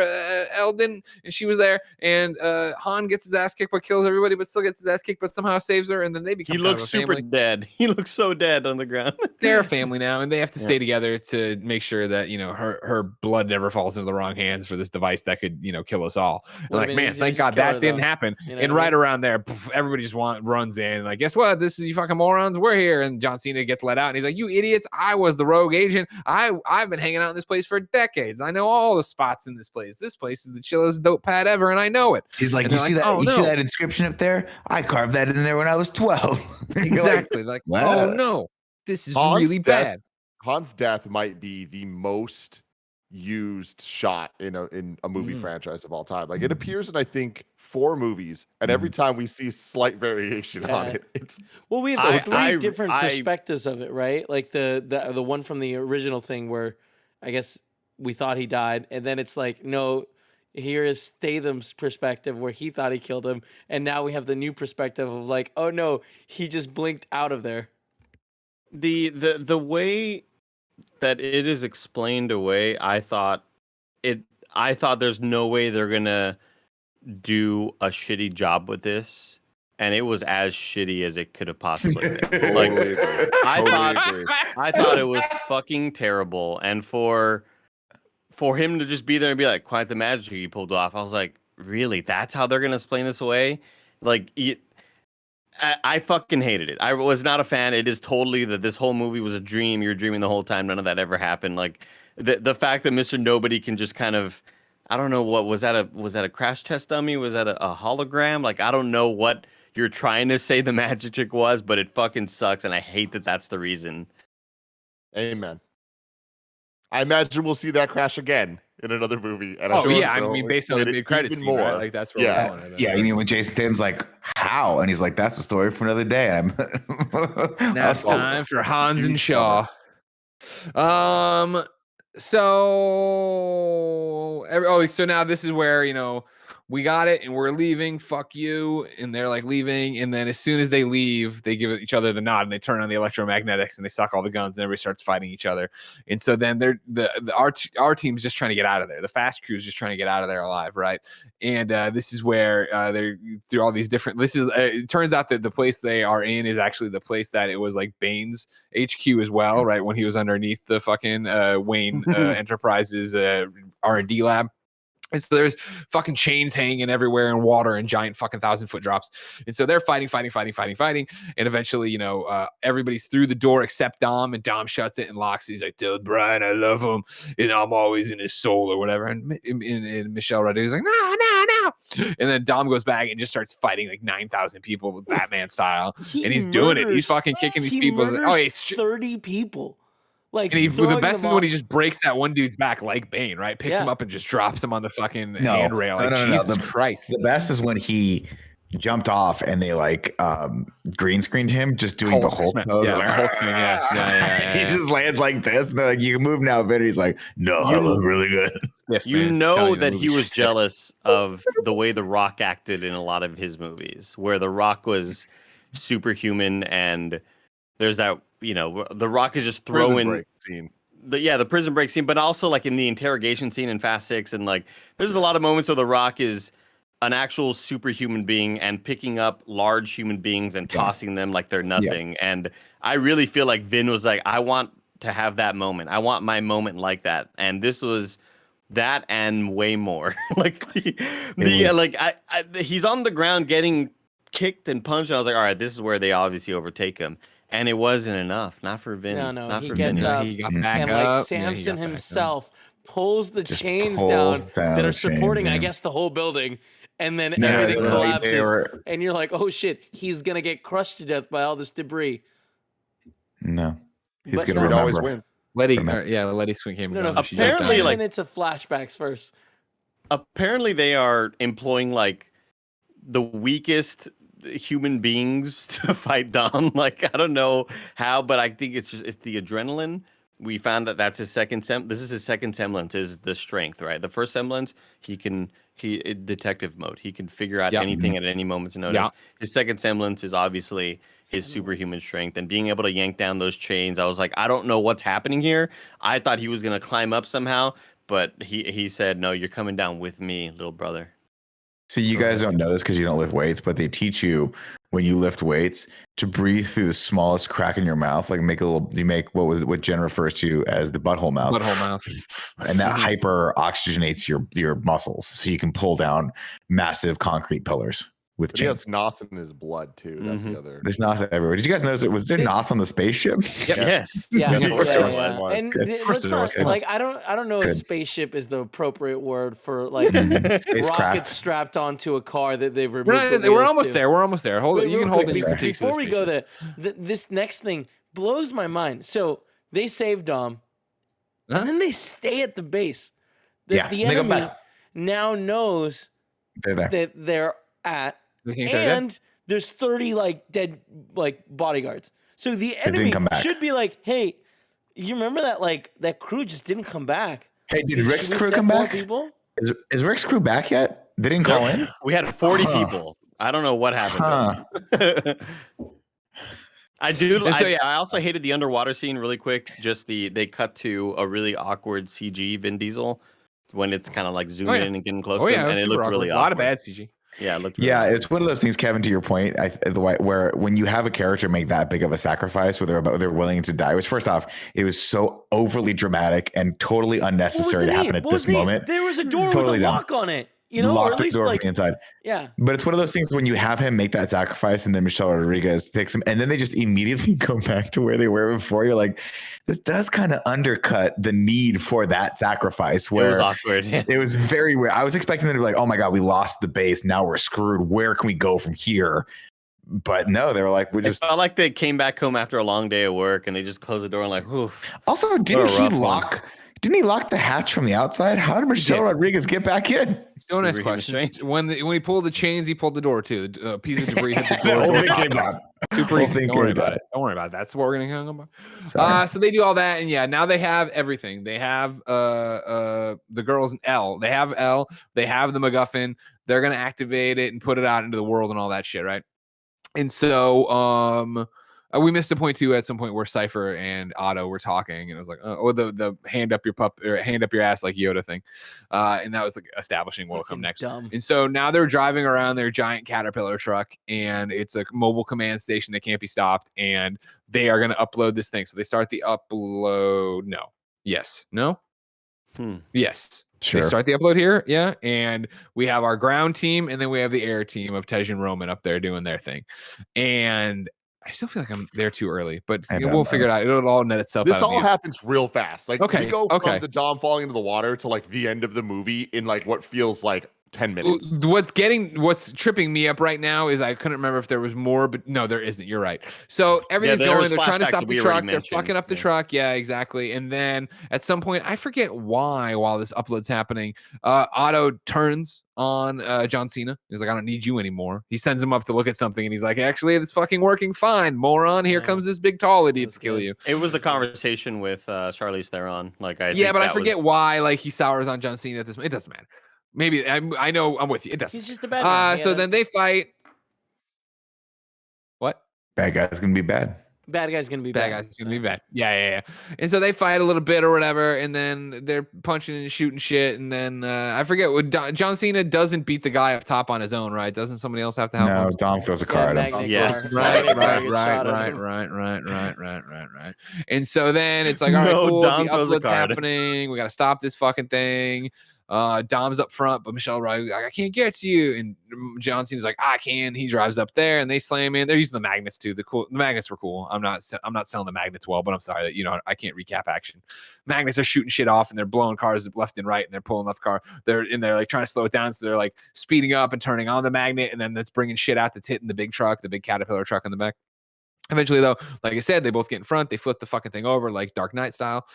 Elle, didn't, and she was there. And Han gets his ass kicked, but kills everybody, but still gets his ass kicked, but somehow saves her. And then they become He kind of looks a super family. dead. He looks so dead on the ground. They're a family now, and they have to Yeah. stay together to make sure that her blood never falls into the wrong hands for this device that could kill us all. And Would've like, been man, easier to thank just God kill that her, didn't though. happen. You know And what I right mean? around there, everybody just runs in. Like, guess what? This is you fucking morons. We're here. And John Cena gets let out, and he's like, "You idiots! I was the rogue agent. I've been hanging out in this place for decades. I know all the spots in this place. This place is the chillest dope pad ever, and I know it." He's like, And you they're see like, that? "Oh, You see no." that inscription up there? I carved that in there when I was 12. You're like, Exactly. Like, wow. oh no, this is Han's really death- bad. Han's death might be the most used shot in a movie franchise of all time. Like, it appears in, I think, 4 movies, and every time we see slight variation on Yeah. it, it's Well, we have three I- different I- perspectives of it, right? Like the one from the original thing where I guess we thought he died, and then it's like, no, here is Statham's perspective where he thought he killed him, and now we have the new perspective of like, oh no, he just blinked out of there. The way that it is explained away, I thought I thought there's no way they're gonna do a shitty job with this, and it was as shitty as it could have possibly been. Like, Totally agree. I Totally thought agree. I thought it was fucking terrible, and for him to just be there and be like, "Quite the magic you pulled off," I was like, "Really? That's how they're gonna explain this away?" Like, I fucking hated it. I was not a fan. It is totally that this whole movie was a dream. You're dreaming the whole time. None of that ever happened. Like the fact that Mr. Nobody can just kind of, I don't know what was that a crash test dummy? Was that a hologram? Like I don't know what you're trying to say the magic trick was, but it fucking sucks, and I hate that that's the reason. Amen. I imagine we'll see that crash again in another movie. And Oh I'm sure yeah, I they'll mean based on the explain it mid-credit even scene, right? more. Like that's where Yeah. we're going. Yeah, you mean when Jason Statham's like, how? And he's like, that's a story for another day. I'm Now it's time for Hans and Shaw. So now this is where we got it and we're leaving. Fuck you. And they're like leaving. And then as soon as they leave, they give each other the nod and they turn on the electromagnetics and they suck all the guns and everybody starts fighting each other. And so then our team's just trying to get out of there. The fast crew's just trying to get out of there alive, right? And this is where they're through all these different. It turns out that the place they are in is actually the place that it was like Bane's HQ as well, right? When he was underneath the fucking Wayne Enterprises R&D lab. And so there's fucking chains hanging everywhere and water and giant fucking 1,000-foot drops. And so they're fighting. And eventually, everybody's through the door except Dom, and Dom shuts it and locks it. He's like, tell Brian I love him and I'm always in his soul or whatever. And Michelle Rodriguez is like, no. And then Dom goes back and just starts fighting like 9,000 people Batman style. And he's doing it. He's fucking kicking these people. He's 30 people. Like, and the best is when he just breaks that one dude's back like Bane, right? Picks him up and just drops him on the fucking handrail. Jesus Christ. The best is when he jumped off and they like green screened him just doing the Hulk pose. Yeah. He just lands like this. And they're like, you can move now, Ben. He's like, no, I look really good. You know that he was jealous of the way The Rock acted in a lot of his movies, where The Rock was superhuman and there's that, The Rock is just throwing the prison break scene, but also like in the interrogation scene in Fast 6. And like, there's a lot of moments where The Rock is an actual superhuman being and picking up large human beings and tossing them like they're nothing. Yeah. And I really feel like Vin was like, I want to have that moment. I want my moment like that. And this was that and way more. Like he's on the ground getting kicked and punched. I was like, all right, this is where they obviously overtake him. And it wasn't enough. Not for Vin. No, not he for gets Vin. up he got back and up. like Samson himself pulls the Just chains pulls down down that are the supporting, chains, I yeah. guess, the whole building. And then No, everything they collapses. And you're like, oh shit, he's going to get crushed to death by all this debris. No. He's But going to no. It always remember. wins. Letty swing came No, down. apparently, like like- minutes of flashbacks first. Apparently they are employing like the weakest human beings to fight Dom. Like, I don't know how, but I think it's the adrenaline. We found that that's his second this is his second semblance, is the strength, right? The first semblance, he detective mode. He can figure out anything at any moment's notice. Yeah. His second semblance is obviously his superhuman strength and being able to yank down those chains. I was like, I don't know what's happening here. I thought he was gonna climb up somehow, but he said, no, you're coming down with me, little brother. See, you guys don't know this because you don't lift weights, but they teach you when you lift weights to breathe through the smallest crack in your mouth, like you make what Jen refers to as the butthole mouth. And that hyper oxygenates your muscles so you can pull down massive concrete pillars with But he has chains. NOS in his blood too. That's the other. There's NOS everywhere. Did you guys notice was there NOS on the spaceship? Yes. Yeah, Of course there was. And Of course let's there not, was. like, I don't know if Good. spaceship is the appropriate word for like rockets Spacecraft. strapped onto a car that they've removed. We're almost there. We're almost there. Hold it. Wait, You can real hold quick, it. Before we go there, this next thing blows my mind. So they save Dom, and then they stay at the base. The They go enemy back. now knows They're there. that they're at, They think they're dead? and there's 30 like dead like bodyguards. So the didn't enemy come back. should be like, hey, you remember that like that crew just didn't come back. Hey, did Should Rick's we crew send come more back? People? Is Rick's crew back yet? They didn't call in? We had 40 Huh. people. I don't know what happened. Huh. I do. And so, I also hated the underwater scene really quick. Just they cut to a really awkward CG Vin Diesel. when it's kind of like zooming in and getting close Oh to yeah, him, and it looked really a lot of awkward. bad CG. Yeah, it looked really Yeah, awkward. it's one of those things, Kevin, to your point, where when you have a character make that big of a sacrifice where they're willing to die, which first off, it was so overly dramatic and totally unnecessary to happen at this moment. There was a door Totally with a dumb. lock on it, you know, or Locked at the least door like from the inside. yeah. But it's one of those things when you have him make that sacrifice and then Michelle Rodriguez picks him and then they just immediately go back to where they were before. You're like, this does kind of undercut the need for that sacrifice where It was awkward. it was very weird. I was expecting them to be like, oh my God, we lost the base. Now we're screwed. Where can we go from here? But no, they were like, we It just felt like they came back home after a long day of work and they just closed the door and like, oof. also didn't he lock the hatch from the outside? How did Michelle Rodriguez get back in? Don't ask Superhuman questions. strength. When he pulled the chains, he pulled the door too. A piece of debris hit the door. The whole door thing popped came off. down. Super Whole easy. thing Don't worry came about down. it. Don't worry about it. That's what we're gonna hang about. Sorry. So they do all that, and yeah, now they have everything. They have the girls in L. They have L. They have the MacGuffin. They're gonna activate it and put it out into the world and all that shit, right? And so we missed a point too at some point where Cypher and Otto were talking, and it was like, oh, the hand up your pup or hand up your ass like Yoda thing, and that was like establishing what will come next. Dumb. And so now they're driving around their giant Caterpillar truck, and it's a mobile command station that can't be stopped, and they are going to upload this thing. So they start the upload. No, yes, no, yes. Sure. They start the upload here, yeah, and we have our ground team, and then we have the air team of Tej and Roman up there doing their thing, and I still feel like I'm there too early, but we'll figure it out. It'll all net itself out. This all happens real fast. Like Okay, we go from okay. the Dom falling into the water to like the end of the movie in like what feels like 10 minutes. What's tripping me up right now is I couldn't remember if there was more, but no, there isn't. You're right. So everything's there going. was They're trying to flashbacks stop that the we already truck. They're mentioned. fucking up the truck. Yeah, exactly. And then at some point, I forget why. While this upload's happening, Otto turns on John Cena. He's like, I don't need you anymore. He sends him up to look at something, and he's like, actually, it's fucking working fine. Moron, here comes this big tall idiot to kill good. you. It was the conversation with Charlize Theron. Like I Yeah, think but I that forget was- why. Like he sours on John Cena at this. It doesn't matter. Maybe I know I'm with you. It doesn't. He's just a bad man. So then they fight. What? Bad guy's gonna be bad. Bad guy's gonna be Bad bad. guy's gonna be bad. Yeah. And so they fight a little bit or whatever, and then they're punching and shooting shit, and then I forget what John Cena doesn't beat the guy up top on his own, right? Doesn't somebody else have to help No, him? Dom throws a car at him. Magnet Yeah. car. Right. Magnet car gets shot at him. And so then it's like, all right, No, cool. Dom The throws a upload's card. happening. We got to stop this fucking thing. Dom's up front, but Michelle Rodriguez like, I can't get to you. And John Cena's like, I can. He drives up there, and they slam in. They're using the magnets too. The magnets were cool. I'm not selling the magnets well, but I'm sorry that I can't recap action. Magnets are shooting shit off, and they're blowing cars left and right, and they're pulling left car. They're like trying to slow it down, so they're like speeding up and turning on the magnet, and then that's bringing shit out that's hitting the big truck, the big Caterpillar truck in the back. Eventually, though, like I said, they both get in front. They flip the fucking thing over like Dark Knight style.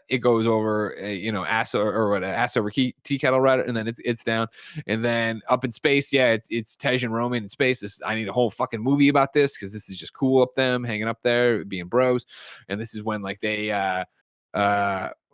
It goes over, ass over tea kettle, right? And then it's down. And then up in space, yeah, it's Tej and Roman in space. I need a whole fucking movie about this because this is just cool up them hanging up there, being bros. And this is when like they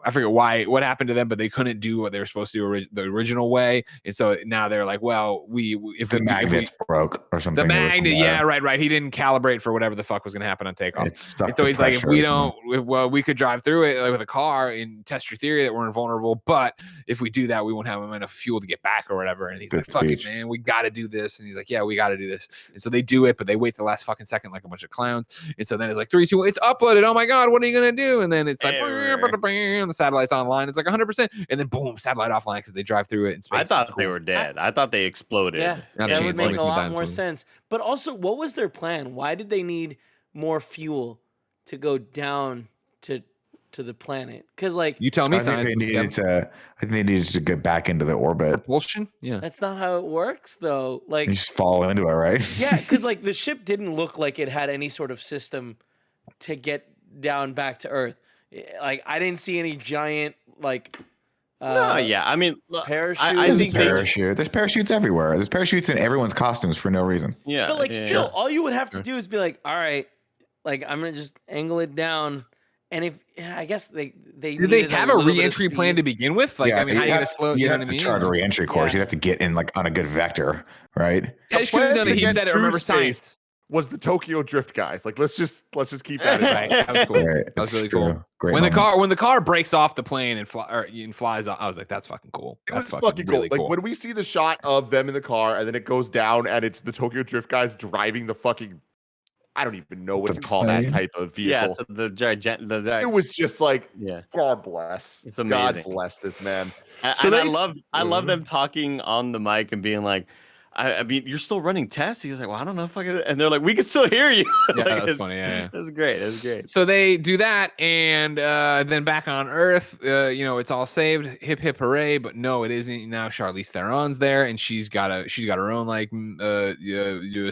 I forget what happened to them, but they couldn't do what they were supposed to do the original way, and so now they're like, well, if The magnets broke or something. the magnet, yeah, right. He didn't calibrate for whatever the fuck was going to happen on takeoff. It sucked And so the he's like, if pressure we or something. don't, well, we could drive through it like, with a car and test your theory that we're invulnerable. But if we do that, we won't have enough fuel to get back or whatever. And he's Good like, fuck it, speech. man, we got to do this. And he's like, yeah, we got to do this. And so they do it, but they wait the last fucking second like a bunch of clowns. And so then it's like 3, 2, 1, it's uploaded. Oh my God, what are you going to do? And then it's like, the satellite's online. It's like 100%. And then boom, satellite offline because they drive through it in space. I thought It's they cool. were dead. I thought they exploded. Yeah, Not a that chance. would Somebody's make a gonna die lot in more this movie. sense. But also, what was their plan? Why did they need more fuel to go down to the planet? Because like You tell me, I think science. they book, needed Kevin. to get back into the orbit. Propulsion. Yeah. that's not how it works, though. Like You just fall into it, right? yeah, because like the ship didn't look like it had any sort of system to get down back to Earth. Like I didn't see any giant like. Yeah. I mean, look, Parachute. I There's think a parachute. There's parachutes everywhere. There's parachutes in everyone's costumes for no reason. yeah. But like yeah, still, yeah. all you would have to do is be like, all right, like I'm gonna just angle it down. And if I guess they Did they have a little bit of re-entry plan speed. to begin with? Like, I mean, how are you gonna slow? You know have what I to mean? chart a re-entry course. Yeah. You have to get in like on a good vector, right? Tej could have done it. He Get said it. to Remember space. science. was the Tokyo Drift guys. Like let's just keep that in mind. Right. That was cool. Right, That was it's really true. cool. Great When moment. the car breaks off the plane and flies off, I was like, that's fucking cool. It That's was fucking cool. really Like cool. when we see the shot of them in the car and then it goes down and it's the Tokyo Drift guys driving the fucking, I don't even know what The to call that plane? type of Yeah, vehicle. so the It was just like, yeah. God bless. It's God amazing. bless this man. And they I love Mhm. them talking on the mic and being like, I mean, you're still running tests. He's like, well, I don't know if I can. And they're like, we can still hear you. Yeah, Like, that was funny. Yeah. That's great. That's great. So they do that, and then back on Earth, it's all saved. Hip hip hooray! But no, it isn't. Now Charlize Theron's there, and she's got her own like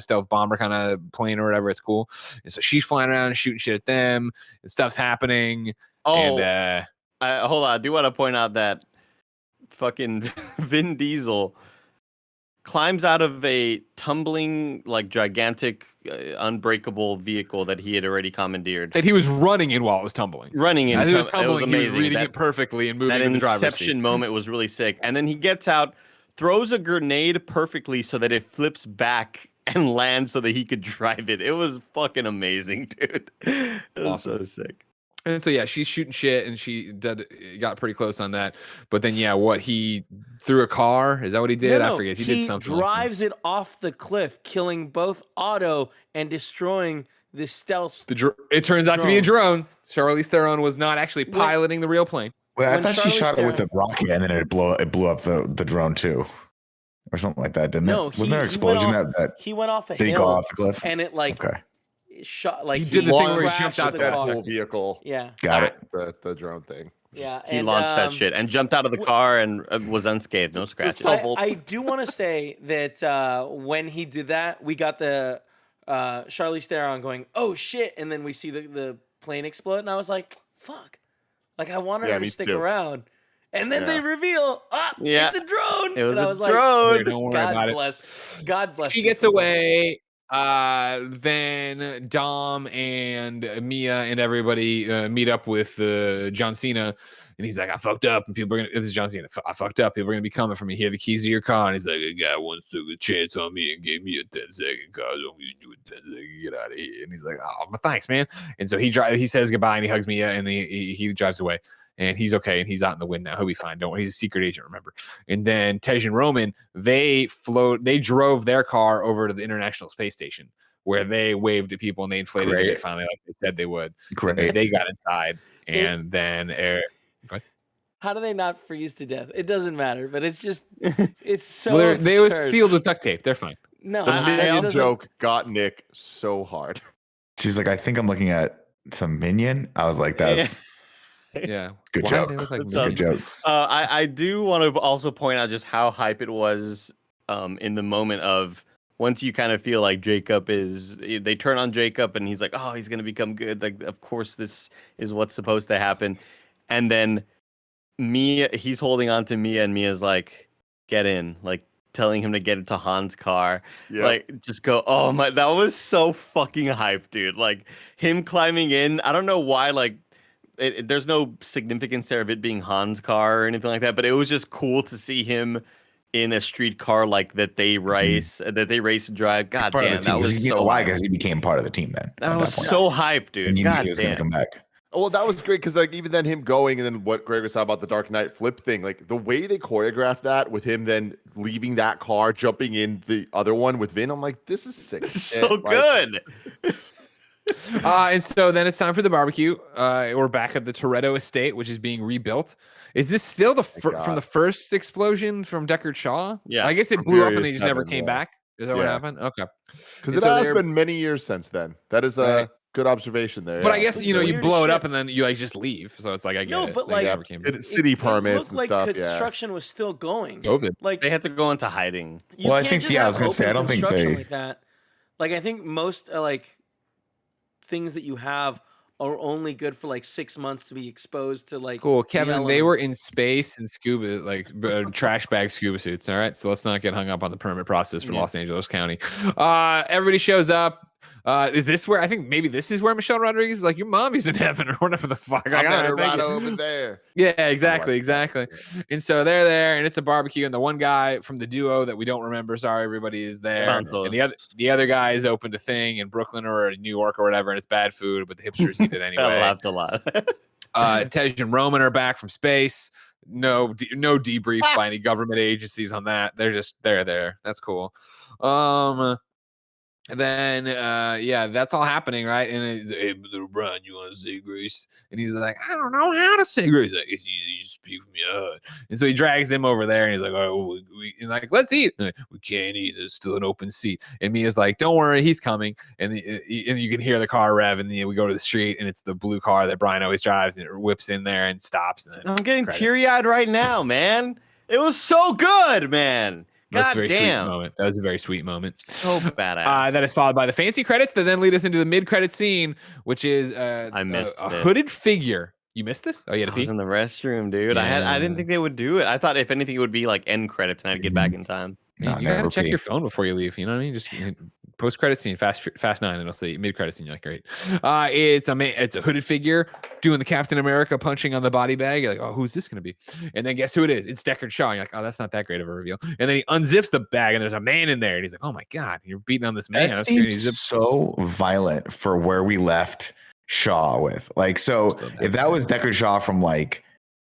stealth bomber kind of plane or whatever. It's cool. And so she's flying around and shooting shit at them, and stuff's happening. Oh, And hold on. I do want to point out that fucking Vin Diesel climbs out of a tumbling, like gigantic, unbreakable vehicle that he had already commandeered. that he was running in while it was tumbling. Running in, As he was it was tumbling, he was amazing. reading That- it perfectly and moving That in the driver's seat. inception moment was really sick. And then he gets out, throws a grenade perfectly so that it flips back and lands so that he could drive it. It was fucking amazing, dude. It was so sick. And so yeah, she's shooting shit, and she got pretty close on that. But then what he threw a car? Is that what he did? No, I forget. He did something. like that. drives it off the cliff, killing both Otto and destroying the stealth. It turns out to be a drone. Charlize Theron was not actually piloting the real plane. Well, I when thought she Charlize shot it with a Theron- rocket and then it blew up the drone too, or something like that, didn't No, it? Wasn't there an explosion that he went off a did he hill go off the cliff? and it like Okay, shot like He did the thing where he crashed jumped out the that car. whole vehicle, Yeah, got it. the drone thing. yeah. He and, launched that shit and jumped out of the car and was unscathed. No scratches. I do want to say that when he did that, we got the Charlize Theron going, "Oh shit!" and then we see the plane explode, and I was like, "Fuck!" Like I wanted her me to stick too. around, and then they reveal, Yeah. it's a drone. It was and I a was drone. Like, Don't worry God about it. bless. God bless. She these gets people. away. Then Dom and Mia and everybody meet up with John Cena, and he's like, "I fucked up," and people are gonna. This is John Cena. I fucked up. People are gonna be coming for me. Here, are the keys to your car. And he's like, "A guy once took a chance on me and gave me a 10-second car. So I'm gonna do it 10 seconds. Get out of here." And he's like, "Oh, well, thanks, man." And so he says goodbye and he hugs Mia and he drives away. And he's okay, and he's out in the wind now. He'll be fine. Don't worry. He's a secret agent, remember? And then Tej and Roman, they drove their car over to the International Space Station, where they waved at people and they inflated Great. it finally, like they said they would. And Great. then they got inside, and then How do they not freeze to death? It doesn't matter, but it's just it's so. well, they were absurd. sealed with duct tape. They're fine. No, The it minion doesn't- joke got Nick so hard. She's like, I think I'm looking at some minion. I was like, that's Yeah, good Why do joke. they look like It's Good joke. I do want to also point out just how hype it was in the moment of once you kind of feel like they turn on Jacob and he's like, oh, he's going to become good. Like, of course, this is what's supposed to happen. And then Mia, he's holding on to Mia and Mia's like, get in, like telling him to get into Han's car. Yeah. Like, just go, oh my, that was so fucking hype, dude. Like him climbing in. I don't know why, like, there's no significance there of it being Han's car or anything like that, but it was just cool to see him in a street car like that they race and drive. God Part of damn, the team. that was You know so why? hype. Because he became part of the team then. That at was point. so hype, dude. And you knew God he was going to damn. come back. Well, that was great because like even then him going and then what Greg was talking about the Dark Knight flip thing, like the way they choreographed that with him then leaving that car, jumping in the other one with Vin, I'm like, this is sick. It's so Like, good. And so then it's time for the barbecue. We're back at the Toretto estate, which is being rebuilt. Is this still from God. the first explosion from Deckard Shaw? Yeah. I guess it From blew up and Furious they just never 7, came yeah. back. Is that what Yeah. happened? Okay. Because And it so has they're- been many years since then. That is a Right. good observation there. But yeah. I guess It's you weird as blow it shit. up and then you like just leave. So it's like I get No, it. but, They like, never came back. It- city permits looked and like stuff. Yeah. construction was still going. COVID. Like They had to go into hiding. you Well, I can't think- just yeah, I have was gonna say, open I don't think construction they- like that. Like I think most like things that you have are only good for like 6 months to be exposed to like Cool, the Kevin. They were elements. in space and scuba, like trash bag scuba suits. All right, so let's not get hung up on the permit process for Yeah. Los Angeles County. Everybody shows up. Is this where I think maybe this is where Michelle Rodriguez is like, your mommy's in heaven or whatever the fuck? I Like, met her all right, right thank you. over there. Yeah, I exactly, like that. exactly. And so they're there, and it's a barbecue, and the one guy from the duo that we don't remember, sorry, everybody is there, Santos. and the other guy is opened a thing in Brooklyn or New York or whatever, and it's bad food, but the hipsters eat it I anyway. laughed a lot. Tej and Roman are back from space. No debrief by any government agencies on that. They're there. That's cool. And then yeah, that's all happening, right? And he's like, hey, little Brian, you want to say grace? And he's like, I don't know how to say grace. Like, it's easy, you speak from your heart. And so he drags him over there, and he's like, oh, and like, let's eat. Like, we can't eat. There's still an open seat. And Mia's like, don't worry, he's coming. And and you can hear the car rev, and we go to the street, and it's the blue car that Brian always drives, and it whips in there and stops. And I'm getting credits. teary-eyed right now, man. It was so good, man. That's a God very damn. sweet moment. That was a very sweet moment. So badass. That is followed by the fancy credits that then lead us into the mid-credit scene, which is I missed a it. hooded figure. You missed this? Oh, you had I to was pee? in the restroom, dude. I Yeah. didn't think they would do it. I thought if anything it would be like end credits and I'd get back in time. Man, you gotta check your phone before you leave. You know what I mean? Just post credit scene, fast 9, and it'll say mid credit scene. You're like, great. It's a hooded figure doing the Captain America punching on the body bag. You're like, oh, who's this gonna be? And then guess who it is? It's Deckard Shaw. You're like, oh, that's not that great of a reveal. And then he unzips the bag, and there's a man in there, and he's like, oh my god, you're beating on this man. That That's seems crazy. so violent for where we left Shaw with. Like, so if that was Deckard Shaw from like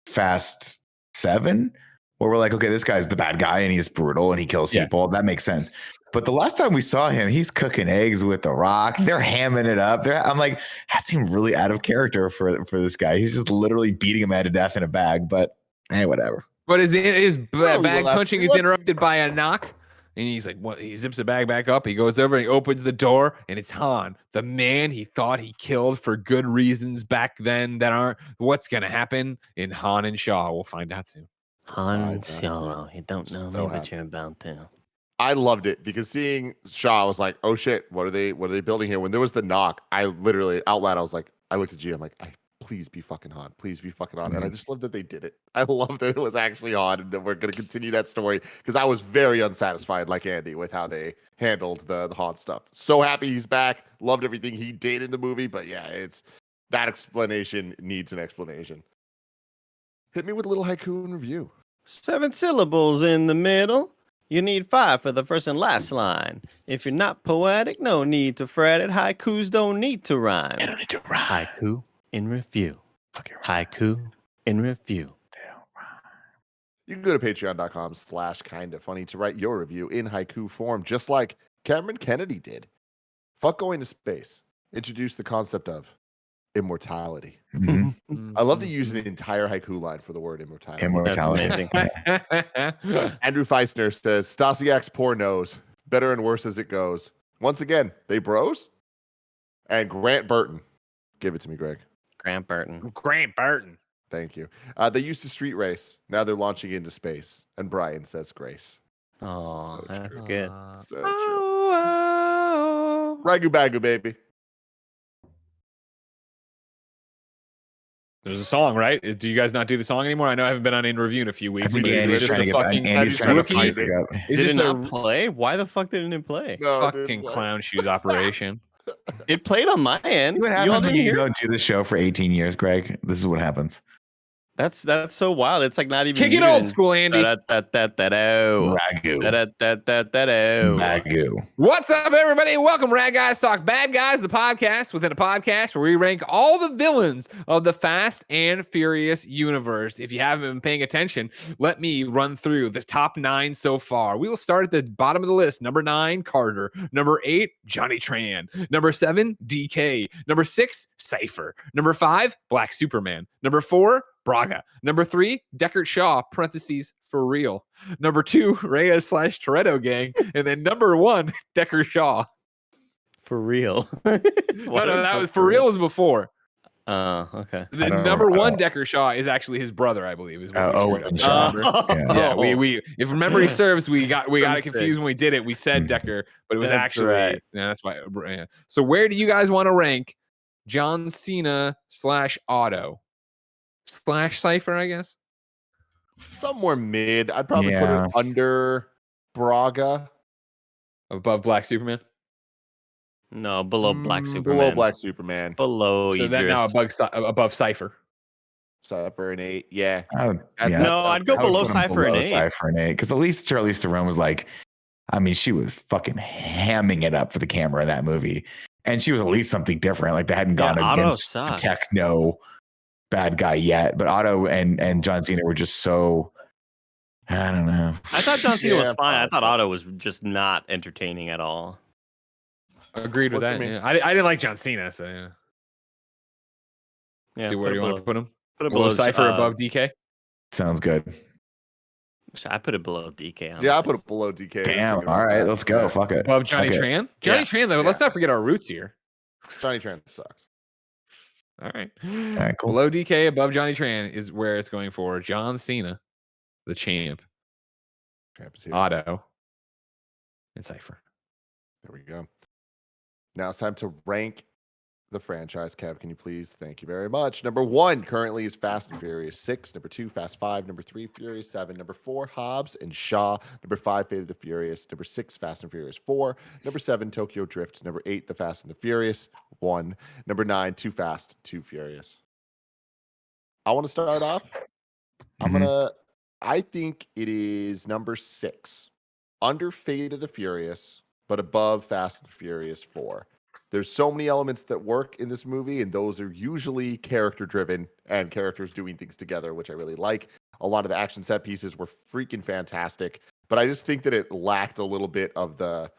Fast 7, where we're like, okay, this guy's the bad guy and he's brutal and he kills people, that makes sense. But the last time we saw him, he's cooking eggs with The Rock. They're hamming it up. I'm like, that seemed really out of character for this guy. He's just literally beating him to death in a bag. But hey, whatever. But his bag left. punching is interrupted by a knock. And he's like, what? He zips the bag back up. He goes over and he opens the door, and it's Han, the man he thought he killed for good reasons back then that aren't. What's going to happen in Han and Shaw? We'll find out soon. Han Solo, you don't know me, but you're about to. I loved it because seeing Shaw, I was like, oh shit, what are they building here? When there was the knock, I literally out loud, I was like, I looked at G, I'm like, please be fucking Han. Please be fucking Han. And I just love that they did it. I love that it was actually Han and that we're going to continue that story because I was very unsatisfied, like Andy, with how they handled the Han stuff. So happy he's back. Loved everything he did in the movie. But yeah, it's that explanation needs an explanation. Hit me with a little haiku and review. 7 syllables in the middle. You need 5 for the first and last line. If you're not poetic, no need to fret it. Haikus don't need to rhyme. You don't need to rhyme. Haiku in review. Haiku in review. You can go to patreon.com/kindafunny to write your review in haiku form, just like Cameron Kennedy did. Fuck going to space. Introduce the concept of immortality. Mm-hmm. I love to use an entire haiku line for the word immortality. Immortality. Andrew Feisner says, Stasiak's poor nose. Better and worse as it goes. Once again, they bros? And Grant Burton. Give it to me, Greg. Grant Burton. Thank you. They used to street race. Now they're launching into space. And Brian says grace. Oh, So that's true. good. So true. Ragu bagu, baby. There's a song, right? Do you guys not do the song anymore? I know I haven't been on in review in a few I weeks. think But is Andy's this trying just to a get fucking Andy's trying to rookie? pipe it up. Is Did this it a not play? Why the fuck didn't it play? No, it didn't fucking play. clown shoes operation? It played on my end. See what You all happens when didn't you hear? don't do the show for 18 years, Greg? This is what happens. That's so wild. It's like not even Kick it muted. old school, Andy. Da-da-da-da-da-do. Ragu. Da-da-da-da-da-do. Ragu. What's up, everybody? Welcome, Rad Guys Talk Bad Guys, the podcast within a podcast where we rank all the villains of the Fast and Furious universe. If you haven't been paying attention, let me run through the top 9 so far. We will start at the bottom of the list. Number 9, Carter. Number 8, Johnny Tran. Number 7, DK. Number 6, Cypher. Number 5, Black Superman. Number 4, Braga. Number 3, Deckard Shaw, parentheses, for real. Number 2, Reyes/Toretto gang. And then number 1, Deckard Shaw. For real. No, that was for real was before. Oh, okay. The number 1 Deckard Shaw is actually his brother, I believe. Is what we screwed Owen up. Shaw. Remember? Yeah. Yeah, we if memory serves, we got it sick. confused when we did it. We said Decker, but it was That's actually right. yeah, that's why. Yeah. So where do you guys want to rank John Cena/Otto / Cypher? I guess. Somewhere mid. I'd probably put Yeah. it under Braga. Above Black Superman. No, below Black Superman. Below Black Superman. Below So Idris. that now above Cypher. Cypher and 8. Yeah. No, I'd go below Cypher and 8. Cypher and 8 because at least Charlize Theron was like, I mean, she was fucking hamming it up for the camera in that movie, and she was at least something different. Like they hadn't gone against the techno bad guy yet, but Otto and John Cena were just so. I don't know. I thought John Cena was fine. I thought Otto was just not entertaining at all. Agreed with that. Yeah. I didn't like John Cena, so yeah. See where do you want to put him? Put it below below Cypher, above DK. Sounds good. I put it below DK. Honestly. Yeah, I put it below DK. Damn. All right, let's go. Fuck it. Above Johnny Tran. Johnny Tran, though. Let's not forget our roots here. Johnny Tran sucks. All right. Cool. Below DK, above Johnny Tran is where it's going for John Cena, the champ, Otto, and Cypher. There we go. Now it's time to rank the franchise. Kev, can you please? Thank you very much. Number 1 currently is Fast and Furious 6. Number 2, Fast 5. Number 3, Furious 7. Number 4, Hobbs and Shaw. Number 5, Fate of the Furious. Number 6, Fast and Furious 4. Number 7, Tokyo Drift. Number 8, The Fast and the Furious 1. Number 9, Too Fast, Too Furious. I want to start off. I think it is number 6, under Fate of the Furious, but above Fast and Furious 4. There's so many elements that work in this movie, and those are usually character driven and characters doing things together, which I really like. A lot of the action set pieces were freaking fantastic, but I just think that it lacked a little bit of the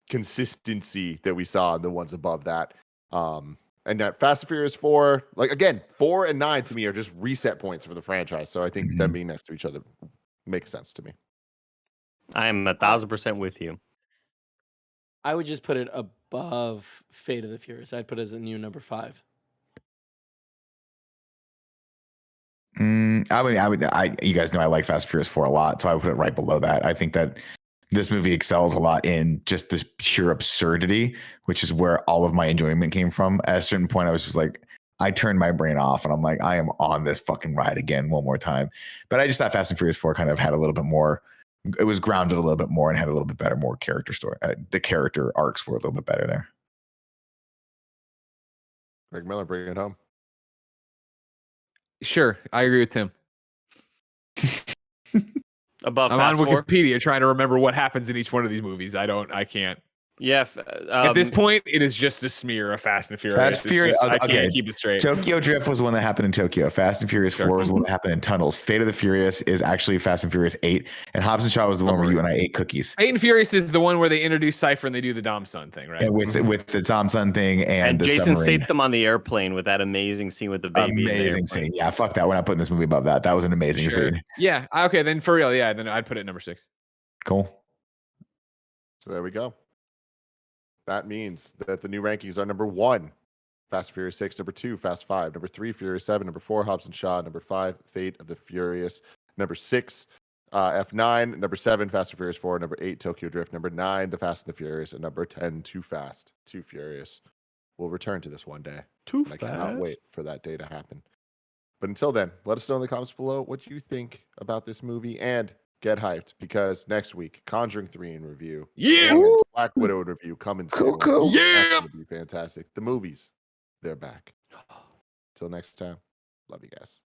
consistency that we saw in the ones above that. And that Fast and Furious 4, like again, 4 and 9 to me are just reset points for the franchise. So I think them being next to each other makes sense to me. I am 1,000% with you. I would just put it above Fate of the Furious. I'd put it as a new number 5. You guys know I like Fast and Furious 4 a lot, so I would put it right below that. I think that this movie excels a lot in just this pure absurdity, which is where all of my enjoyment came from. At a certain point, I was just like, I turned my brain off and I'm like, I am on this fucking ride again one more time. But I just thought Fast and Furious 4 kind of had a little bit more. It was grounded a little bit more and had a little bit better, more character story. The character arcs were a little bit better there. Greg Miller, bring it home. Sure, I agree with Tim. Above I'm Fast on 4? Wikipedia trying to remember what happens in each one of these movies. I can't. Yeah. At this point, it is just a smear of Fast and Furious. I can't keep it straight. Tokyo Drift was the one that happened in Tokyo. Fast and Furious 4 was the one that happened in tunnels. Fate of the Furious is actually Fast and Furious 8. And Hobbs and Shaw was the one where you and I ate cookies. Fate and Furious is the one where they introduce Cypher and they do the Dom Son thing, right? And with the Tom Son thing and the Jason submarine. Statham on the airplane with that amazing scene with the baby. Amazing scene. Yeah, fuck that. We're not putting this movie above that. That was an amazing scene. Yeah. Okay, then for real, yeah, then I'd put it number 6. Cool. So there we go. That means that the new rankings are number 1, Fast and Furious 6, number 2, Fast 5, number 3, Furious 7, number 4, Hobbs and Shaw, number 5, Fate of the Furious, number 6, F9, number 7, Fast and Furious 4, number 8, Tokyo Drift, number 9, The Fast and the Furious, and number 10, Too Fast, Too Furious. We'll return to this one day. I cannot wait for that day to happen. But until then, let us know in the comments below what you think about this movie and get hyped because next week, Conjuring 3 in review. Yeah. Black Widow in review coming Cool, soon. cool. Yeah. That's going to be fantastic. The movies, they're back. Till next time, love you guys.